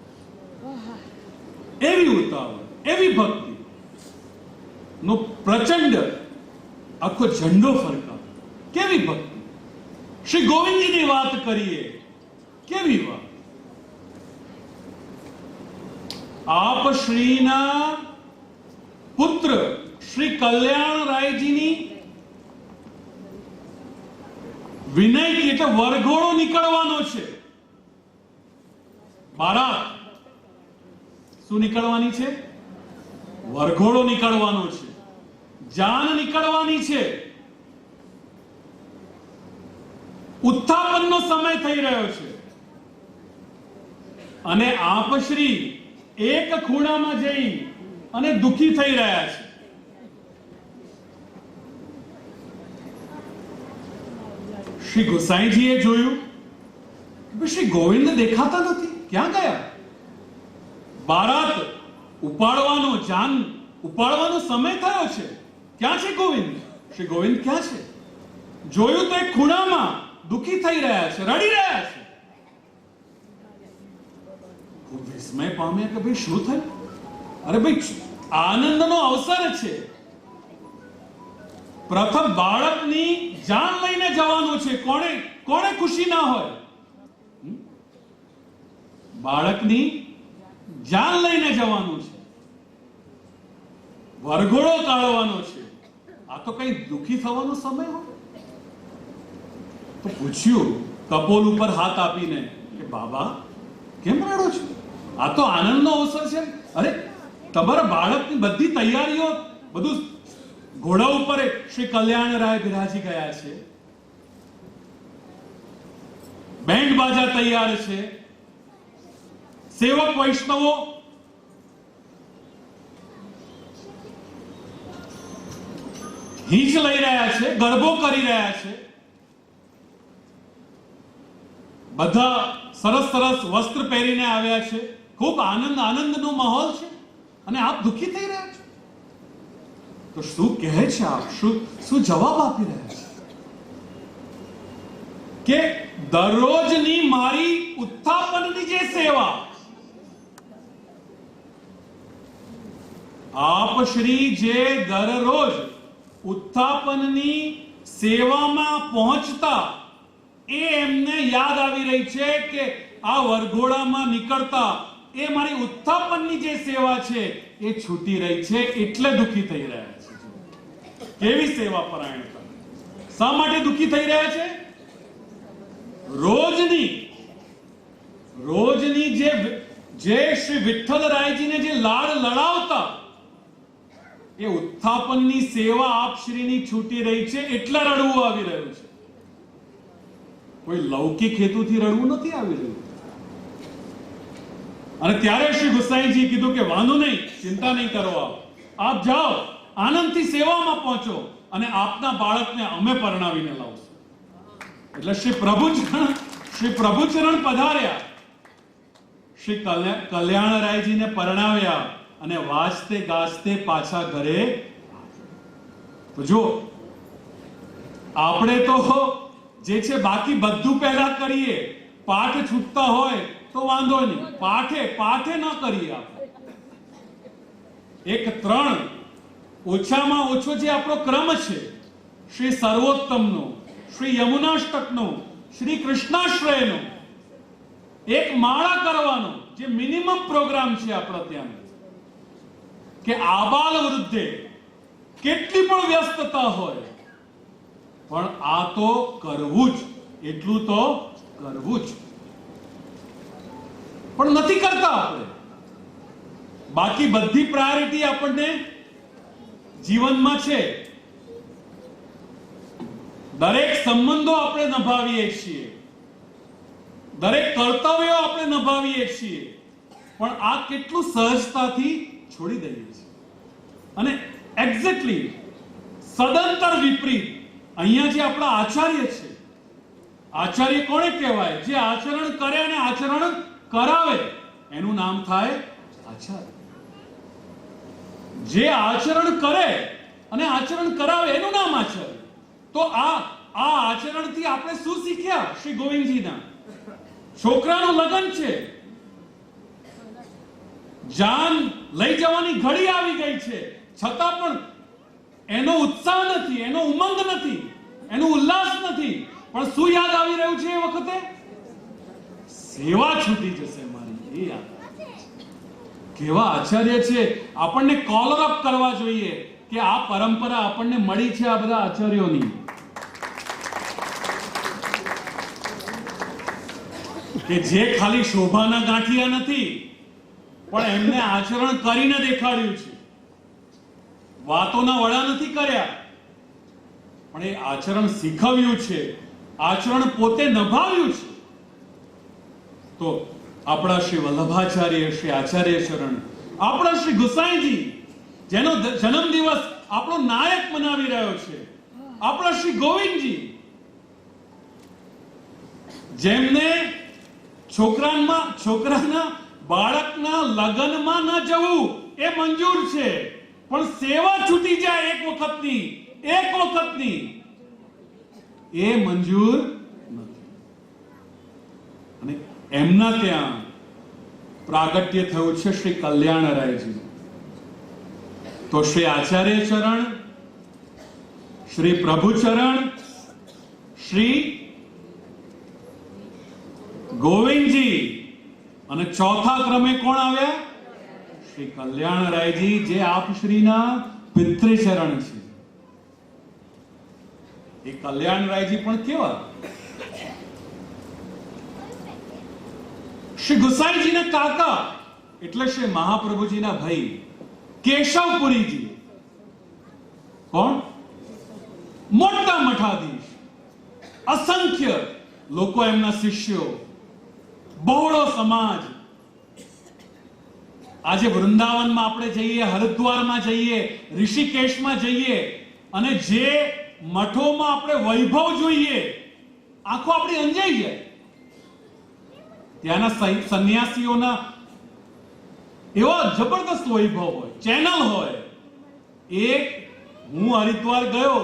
એવી ઉતાવળ, એવી ભક્તિ નો પ્રચંડ આખો ઝંડો ફરકાવે. કેવી ભક્તિ! શ્રી ગોવિંદજીની વાત કરીએ, કેવી વાત! આપ શ્રીના પુત્ર શ્રી કલ્યાણરાયજીની વિનય એટલે વરઘોડો નીકળવાનો છે. બારાત શું નીકળવાની છે? વરઘોડો નીકળવાનો છે. જાન નીકળવાની છે. ઉત્થાપનનો સમય થઈ રહ્યો છે અને આપ શ્રી એક ખૂણામાં જઈ અને દુખી થઈ રહ્યા છે. શ્રી ગુસાઈજીએ જોયું કે શ્રી ગોવિંદ દેખાતા નથી. ક્યાં ગયા? બારાત ઉપાડવાનો, જાન ઉપાડવાનો સમય થયો છે. ક્યાં છે ગોવિંદ? શ્રી ગોવિંદ ક્યાં છે? જોયું તો એક ખૂણામાં દુખી થઈ રહ્યા છે, રડી રહ્યા છે. ખૂબ વિસ્મય પામ્યા કે ભાઈ શું થયું? અરે ભાઈ, આનંદનો અવસર છે. પ્રથમ બાળકની જાન લઈને જવાનું છે. કોણે કોણે ખુશી ના હોય? બાળકની જાન લઈને જવાનું છે, વરઘોડો કાઢવાનો છે. આ તો કઈ દુખી થવાનો સમય હોય? તો પૂછ્યું કપોલ ઉપર હાથ આપીને કે બાબા કેમ રડો છો? આ તો આનંદનો અવસર છે. અરે તમારા બાળકની બધી તૈયારીઓ, બધું ઘોડા ઉપર શ્રી કલ્યાણરાય બિરાજી ગયા છે. બેન્ડ બાજા તૈયાર છે. સેવક વૈષ્ણવો હિંચ લઈ રહ્યા છે, ગરબો કરી રહ્યા છે. બધા સરસ સરસ વસ્ત્ર પહેરીને આવ્યા છે. ખૂબ આનંદનો માહોલ છે અને આપ દુખી થઈ રહ્યા છો. તો શું કહે છે આપ? શું જવાબ આપી રહ્યા છે? કે દરરોજની મારી ઉત્થાપનની જે સેવા આપ શ્રી જે દરરોજ ઉત્થાપનની સેવામાં પહોંચતા, એ એમને યાદ આવી રહી છે કે આ વરઘોડામાં નીકળતા એ મારી ઉત્થાપનની જે સેવા છે એ છૂટી રહી છે, એટલે દુખી થઈ રહ્યા છે. કેવી સેવા પરાયણતા! શા માટે દુખી થઈ રહ્યા છે? રોજની જે શ્રી વિઠ્ઠલરાયજીને જે લાડ લડાવતા, એ ઉત્થાપનની સેવા આપ શ્રીની છૂટી રહી છે એટલે રડવું આવી રહ્યું છે. કોઈ લૌકિક હેતુથી રડવું નથી આવી રહ્યું. અને ત્યારે શ્રી ગુસાઈજી કીધું કે વાંધો નહીં, ચિંતા નહીં કરો, આપ જાઓ, આનંદથી સેવામાં પહોંચો અને આપના બાળકને અમે પરણાવીને લાવશું. એટલે શ્રી પ્રભુચરણ પધાર્યા, શ્રી કલ્યાણરાયજીને પરણાવ્યા અને વાજતે ગાજતે પાછા ઘરે. તો જો આપણે તો જે છે બાકી બધું પહેલા કરીએ, પાઠ છૂટતા હોય તો વાંધો નહીં, પાઠે ન કરીએ. આપણે એક 3 ઓછામાં ઓછો જે આપણો ક્રમ છે, શ્રી સર્વોત્તમનો, શ્રી યમુનાષ્ટકનો, શ્રી કૃષ્ણાશ્રયનો એક માળા કરવાનો જે મિનિમમ પ્રોગ્રામ છે આપણો ત્યાં, કે આબાલ વૃદ્ધે કેટલી પણ વ્યસ્તતા હોય પણ આ તો કરવું જ, એટલું તો કરવું જ. પણ નથી કરતા આપણે. બાકી બધી પ્રાયોરિટી આપણને જીવનમાં છે. દરેક સંબંધો આપણે નિભાવીએ છીએ, દરેક કર્તવ્યો આપણે નિભાવીએ છીએ, પણ આ કેટલું સહજતાથી છોડી દઈએ છીએ. અને એક્ઝેક્ટલી સદંતર વિપરીત અહીંયા જે આપણા આચાર્ય છે, આચાર્ય કોને કહેવાય? જે આચરણ કરે અને આચરણ કરાવે એનું નામ થાય આચાર્ય. જે આચરણ કરે અને આચરણ કરાવે એનું નામ આચાર્ય. તો આ આચરણથી આપણે શું શીખ્યા? શ્રી ગોવિંદજીના છોકરાનું લગ્ન છે, જાન લઈ જવાની ઘડી આવી ગઈ છે, છતાં પણ એનો ઉત્સાહ નથી, એનો ઉમંગ નથી, એનો ઉલ્લાસ નથી. પણ શું યાદ આવી રહ્યું છે એ વખતે? સેવા છૂટી જશે મારી, એ યાદ. કેવા આચાર્ય છે! આપણને કોલર અપ કરવા જોઈએ કે આ પરંપરા આપણને મળી છે આ બધા આચાર્યોની, કે જે ખાલી શોભાના ગાંઠિયા નથી પણ એમને આચરણ કરીને દેખાડ્યું છે. વાતોના વડા નથી કર્યા પણ એ આચરણ શીખવ્યું છે, આચરણ પોતે નભાવ્યું છે. તો આપણા શ્રી વલ્લભાચાર્ય, શ્રી આચાર્ય ચરણ, આપણા શ્રી ગુસાઈજી જેનો જન્મ દિવસ આપણો નાયક મનાવી રહ્યો છે, આપણા શ્રી ગોવિંદજી જેમને છોકરાના બાળકના લગ્નમાં ન જવું એ મંજૂર છે, પણ સેવા છૂટી જાય એક વખતની એ મંજૂર નથી. અને એમના ત્યાં પ્રાગટ્ય થયું છે શ્રી કલ્યાણરાયજી. તો શ્રી આચાર્ય ચરણ, શ્રી પ્રભુચરણ, શ્રી ગોવિંદજી અને ચોથા ક્રમે કોણ આવ્યા? શ્રી કલ્યાણરાયજી, જે આપશ્રીના પિતૃચરણ છે. એ કલ્યાણરાયજી પણ કેવા? શ્રી ગુસાઈજીના કાકા એટલે શ્રી મહાપ્રભુજીના ભાઈ કેશવપુરીજી. કોણ? મોટા મઠાધીશ, અસંખ્ય લોકો એમના શિષ્યો, બહોળો સમાજ. આજે વૃંદાવનમાં આપણે જઈએ, હરિદ્વારમાં જઈએ, ઋષિકેશમાં જઈએ અને જે મઠોમાં આપણે વૈભવ જોઈએ, આંખો આપણી અંજાઈ જાય. ત્યાંના સંન્યાસીઓના એવો જબરદસ્ત વૈભવ હોય, ચેનલ હોય. હું હરિદ્વાર ગયો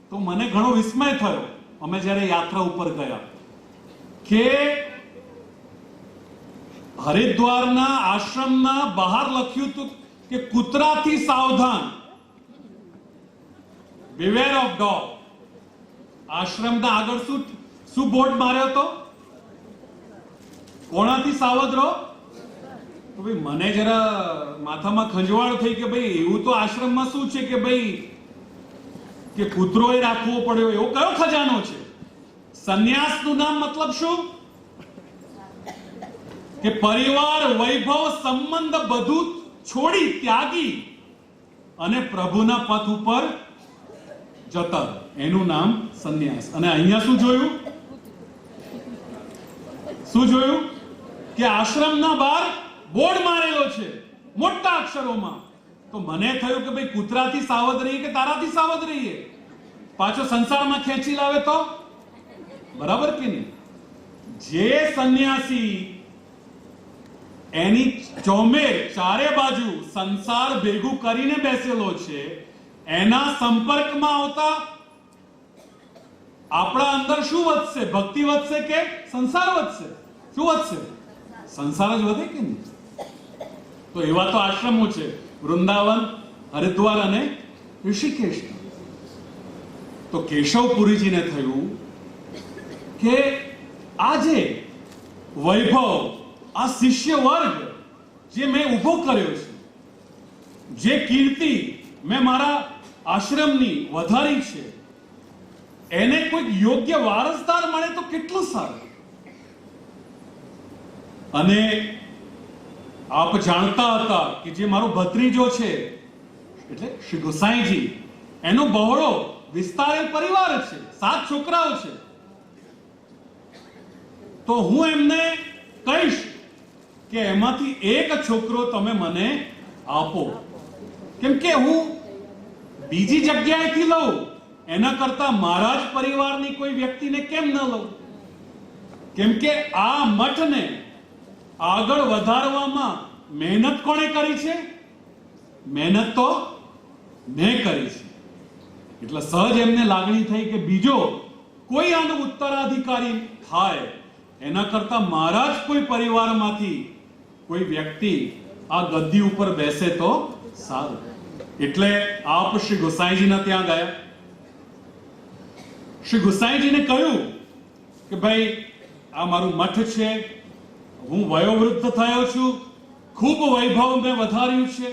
તો મને ઘણો વિસ્મય થયો અમે જ્યારે યાત્રા ઉપર ગયા કે હરિદ્વારના આશ્રમના બહાર લખ્યું હતું કે કૂતરાથી સાવધાન, beware of dog. આશ્રમના આગળ શું બોર્ડ માર્યો હતો? કોણાથી સાવધ રહો. તો ભાઈ મને જરા માથામાં ખંજવાળ થઈ કે ભાઈ એવું તો આશ્રમમાં શું છે કે ભાઈ કે કૂતરોય રાખવો પડ્યો, એવો કયો ખજાનો છે? સંન્યાસનું નામ મતલબ શું? કે પરિવાર, વૈભવ, સંબંધ બધું છોડી ત્યાગી અને પ્રભુના પથ ઉપર જતા, એનું નામ સંન્યાસ. અને અહીંયા શું જોયું? કે આશ્રમના બહાર બોર્ડ મારેલો છે મોટા અક્ષરોમાં. તો મને થયું કે ભાઈ કૂતરાથી સાવધ રહીએ કે તારાથી સાવધ રહીએ? પાછો સંસારમાં ખેંચી લાવે તો બરાબર કે નહીં? જે સંન્યાસી એની ચોમેર ચારે બાજુ સંસાર ભેગું કરીને બેસેલો છે, એના સંપર્કમાં આવતા આપણા અંદર શું વધશે? ભક્તિ વધશે કે સંસાર વધશે? શું વધશે? સંસાર જ વધે કે નહીં? તો એવા તો આશ્રમો છે વૃંદાવન, હરિદ્વાર અને ઋષિકેશ. તો કેશવપુરીજીને થયું કે આજે વૈભવ, આ શિષ્ય વર્ગ જે મેં ઉભો કર્યો છે, જે કીર્તિ મેં મારા આશ્રમની વધારી છે, એને કોઈ યોગ્ય વારસદાર મળે તો કેટલું સારું. અને આપ જાણતા હતા કે જે મારો ભત્રીજો છે એટલે શ્રી ગુસાઈજી, એનો બહોળો વિસ્તારેલ પરિવાર છે, 7 છોકરાઓ છે. તો હું એમને કહીશ કે એમાંથી એક છોકરો તમે મને આપો, કેમ કે હું બીજી જગ્યાએથી લઉં એના કરતા મારા જ પરિવારની કોઈ વ્યક્તિને કેમ ન લઉં? કેમ કે આ મઠને આગળ વધારવામાં મહેનત કોણે કરી છે? મહેનત તો મેં કરી છે. એટલે સહજ એમને લાગણી થઈ કે બીજો કોઈ આનો ઉત્તરાધિકારી થાય એના કરતા મારા જ કોઈ પરિવારમાંથી કોઈ વ્યક્તિ આ ગદ્દી ઉપર બેસે તો સારું. એટલે આપ શ્રી ગોસાઈજીના ત્યાં ગયા. શ્રી ગોસાઈજીને કહ્યું કે ભાઈ આ મારું મઠ છે, હું વયોવૃદ્ધ થયો છું, ખૂબ વૈભવ મેં વધાર્યું છે,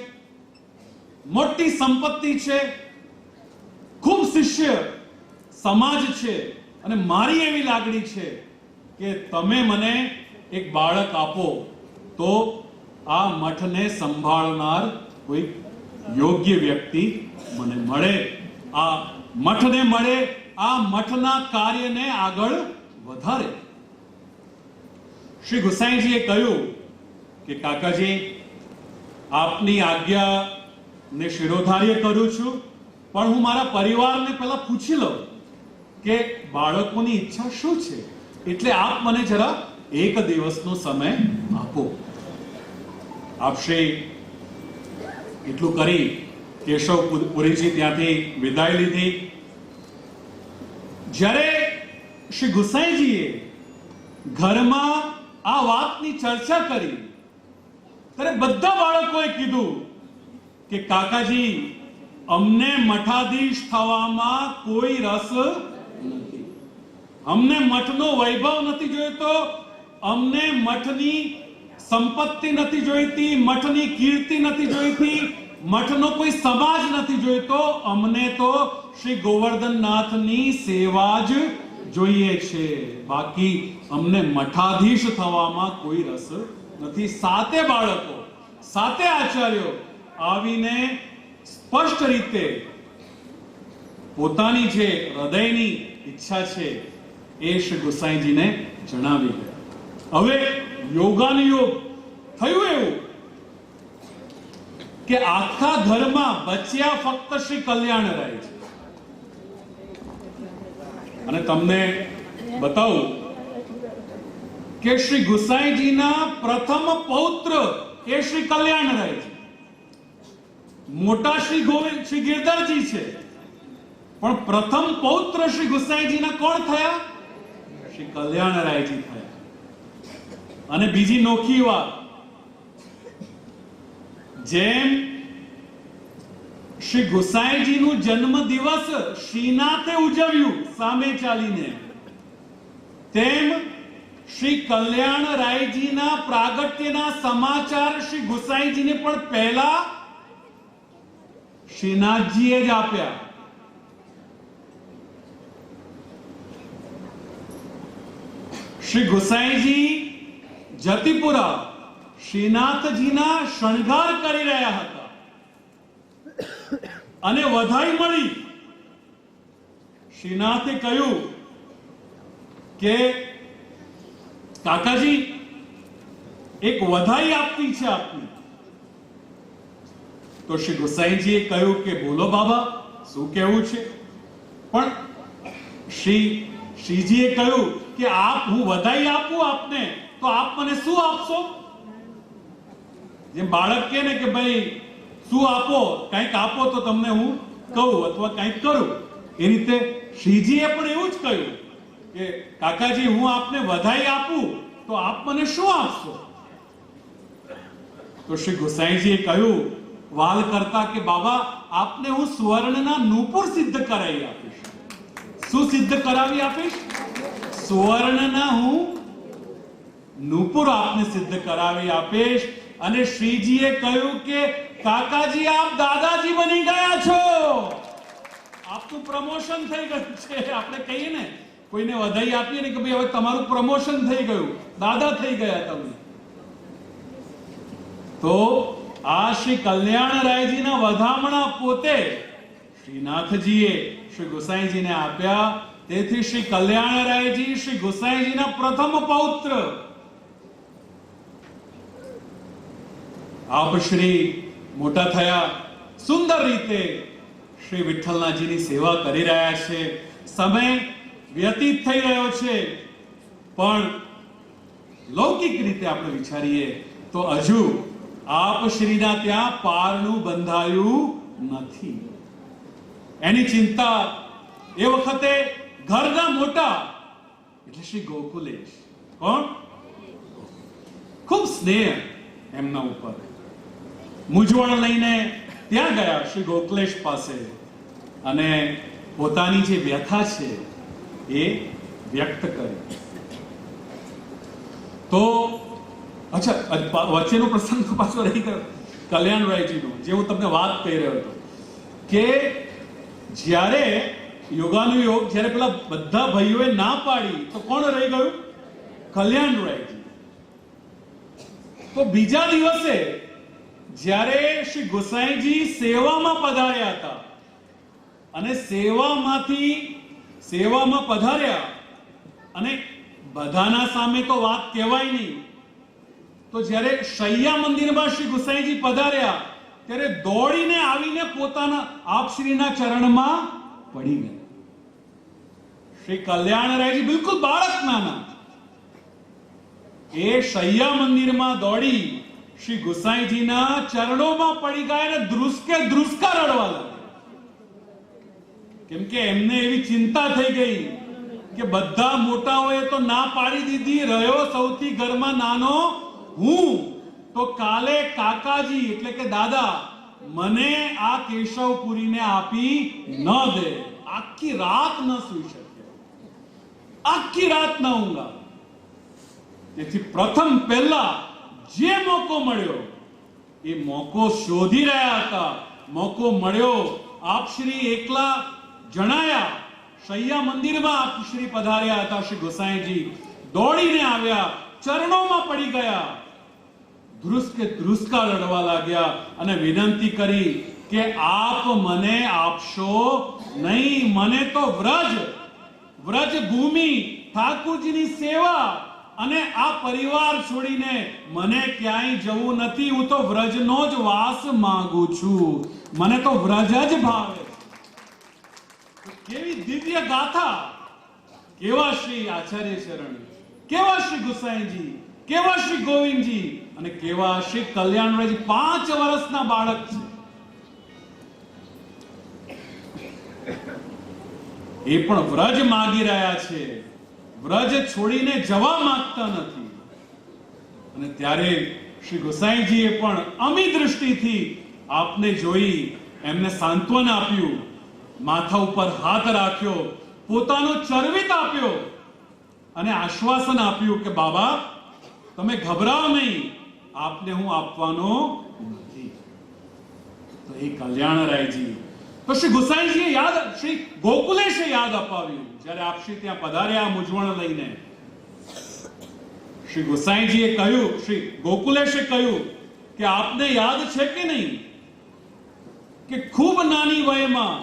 મોટી સંપત્તિ છે, ખૂબ શિષ્ય સમાજ છે, અને મારી એવી લાગણી છે કે તમે મને એક બાળક આપો તો આ મઠને સંભાળનાર કોઈ યોગ્ય વ્યક્તિ મને મળે, આ મઠને મળે, આ મઠના કાર્યને આગળ વધારે. શ્રી ગોસાઈજીએ કહ્યું કે કાકાજી, આપની આજ્ઞાને શિરોધાર્ય કરું છું, પણ હું મારા પરિવારને પહેલા પૂછી લઉં કે બાળકોની ઈચ્છા શું છે, એટલે આપ મને જરા એક દિવસનો સમય આપો. આપશે એટલું કરી કેશવ પુરીજી ત્યાંથી વિદાય લીધી. જ્યારે શ્રી ગોસાઈજીએ ઘરમાં આ વાતની ચર્ચા કરી ત્યારે બધા બાળકોએ કીધું કે કાકાજી, અમને મઠાધીશ થવામાં કોઈ રસ નથી, અમને મઠનો વૈભવ નથી જોઈતો, અમને મઠની સંપત્તિ નથી જોઈતી, મઠની કીર્તિ નથી જોઈતી, મઠનો કોઈ સમાજ નથી જોઈતો, અમને તો શ્રી ગોવર્ધનનાથની સેવા જ જોઈએ છે, બાકી અમને મઠાધીશ થવામાં કોઈ રસ નથી. સાતે બાળકો, સાતે આચાર્યો આવીને સ્પષ્ટ રીતે પોતાની જે હૃદયની ઈચ્છા છે એ શ્રી ગોસાઈજીને જણાવી ગયા. હવે યોગાનુયોગ થયું એવું કે આખા ઘરમાં બચ્યા ફક્ત શ્રી કલ્યાણરાય છે. અને તમને બતાવું કે શ્રી ગોસાઈજીના પ્રથમ પૌત્ર એ શ્રી કલ્યાણરાય છે. મોટા શ્રી ગોવિંદ શ્રી ગિરધરજી છે, પણ પ્રથમ પૌત્ર શ્રી ગોસાઈજીના કોણ થયા? શ્રી કલ્યાણરાયજી થયા. અને બીજી નોખી વાત, જેમ શ્રી ગોસાઈજીનું જન્મ દિવસ શ્રીનાથે ઉજવ્યું સામે ચાલીને, તેમ શ્રી કલ્યાણરાયજીના પ્રાગટ્યના સમાચાર શ્રી ગોસાઈજીને પણ પહેલા શ્રીનાથજીએ જ આપ્યા. શ્રી ગોસાઈજી જતીપુરા શ્રીનાથજીના શણગાર કરી રહ્યા હતા અને વધાઈ મળી. શ્રીનાથે કહ્યું કે કાકાજી, એક વધાઈ આપવી છે આપને. તો શ્રી ગોસાઈજીએ કહ્યું કે બોલો બાબા, શું કહેવું છે? પણ શ્રીજીએ કહ્યું કે આપ, હું વધાઈ આપું આપને તો આપ મને શું આપશો? જેમ બાળક કહે ને કે ભાઈ શું આપો, કંઈક આપો તો તમને હું કહું અથવા કંઈક કરું, એ રીતે શ્રીજીએ પણ એવું જ કહ્યું કે કાકાજી, હું આપને વધાઈ આપું તો આપ મને શું આપશો? તો શ્રી ગોસાઈજીએ કહ્યું વાલ કરતા કે બાબા, આપને હું સ્વર્ણના નૂપુર સિદ્ધ કરાવી આપીશ. શું સિદ્ધ કરાવી આપીશ? સ્વર્ણના હું નૂપુર આપને સિદ્ધ કરાવી આપીશ. અને શ્રીજીએ કહ્યું કે કાકાજી, આપ દાદાજી બની ગયા છો, આપનું પ્રમોશન થઈ ગયું છે. આપણે કહીએ ને, કોઈને વધાઈ આપીએ ને કે ભાઈ હવે તમારું પ્રમોશન થઈ ગયું, દાદા થઈ ગયા તમે. તો આ શ્રી કલ્યાણરાયજીના વધામણા પોતે શ્રીનાથજીએ શ્રી ગોસાઈજીને આપ્યા. તેથી શ્રી કલ્યાણરાયજી શ્રી ગોસાઈજીના પ્રથમ પૌત્ર. આપ શ્રી મોટા થયા, સુંદર રીતે શ્રી વિઠ્ઠલનાથજીની સેવા કરી રહ્યા છે. સમય વ્યતીત થઈ રહ્યો છે, પણ લૌકિક રીતે આપણે વિચારીએ તો હજુ આપ શ્રીના ત્યાં પારણું બંધાયું નથી. એની ચિંતા એ વખતે ઘરના મોટા એટલે શ્રી ગોકુલેશ, કોણ ખૂબ સ્નેહ એમના ઉપર, મૂંઝવણ લઈને ત્યાં ગયા શ્રી ગોકુલેશ પાસે અને પોતાની જે વ્યથા છે એ વ્યક્ત કરી. તો અચ્છા, વચ્ચેનો પ્રસંગ તો પાછો રહી ગયો કલ્યાણરાયજીનો, જે હું તમને વાત કહી રહ્યો હતો કે જ્યારે યોગાનુયોગ, જ્યારે પેલા બધા ભાઈઓએ ના પાડી તો કોણ રહી ગયું? કલ્યાણરાયજી. તો બીજા દિવસે જ્યારે શ્રી ગોસાઈજી સેવામાં પધાર્યા હતા અને સેવામાં પધાર્યા અને બધાના સામે તો વાત કહેવાય નહીં, તો જ્યારે શૈયા મંદિરમાં શ્રી ગોસાઈજી પધાર્યા ત્યારે દોડીને આવીને પોતાના આપશ્રીના ચરણમાં પડી ગયા. શ્રી કલ્યાણરાયજી બિલકુલ બાળક નાના એ શૈયા મંદિરમાં દોડી શ્રી ગોસાઈજીના ચરણોમાં પડી ગયા અને ધ્રુસકા રડવા લાગ્યા. કેમ કે એમને એવી ચિંતા થઈ ગઈ કે બધા મોટાઓએ તો ના પાડી દીધી, રહ્યો સૌથી ઘરમાં નાનો હું, તો કાલે કાકાજી એટલે કે દાદા મને આ કેશવપુરીને આપી ન દે. આખી રાત ન સૂઈ શક્યા, આખી રાત ન ઊંઘા. તેથી પ્રથમ પહેલા જે મોકો મળ્યો એ મોકો શોધી રહ્યા હતા. મોકો મળ્યો, આપશ્રી એકલા જણાયા, શૈયા મંદિરમાં આપશ્રી પધાર્યા હતા. શ્રી ગોસાઈજી દોડીને આવ્યા, ચરણોમાં પડી ગયા, ધ્રુસકા લડવા લાગ્યા અને વિનંતી કરી કે આપ મને આપશો નહીં, મને તો વ્રજ ભૂમિ, ઠાકોરજીની સેવા અને આ પરિવાર છોડીને મને ક્યાંય જવું નથી. હું તો વ્રજનો જ વાસ માંગુ છું, મને તો વ્રજ જ ભાવે. કેવી દિવ્ય ગાથા! કેવા શ્રી આચાર્ય ચરણ, કેવા શ્રી ગોસાઈજી, કેવા શ્રી ગોવિંદજી અને કેવા શ્રી કલ્યાણરાયજી. 5 વર્ષના બાળક છે, એ પણ વ્રજ માગી રહ્યા છે, વ્રજ છોડીને જવા માંગતા નથી. અને ત્યારે શ્રી ગોસાઈજીએ પણ અમી દ્રષ્ટિથી આપને જોઈ એમને સાંત્વન આપ્યું, માથા ઉપર હાથ રાખ્યો, પોતાનો ચરવિત આપ્યો અને આશ્વાસન આપ્યું કે બાબા તમે ગભરાઓ નહીં, આપને હું આપવાનો નથી. તો એ કલ્યાણરાયજી, તો શ્રી ગોસાઈજીએ શ્રી ગોકુલેશે યાદ અપાવ્યું જ્યારે આપશ્રી ત્યાં પધાર્યા મૂંઝવણ લઈને. શ્રી ગોસાઈજીએ કહ્યું, શ્રી ગોકુલેશે કહ્યું કે આપને યાદ છે કે નહીં કે ખૂબ નાની વયમાં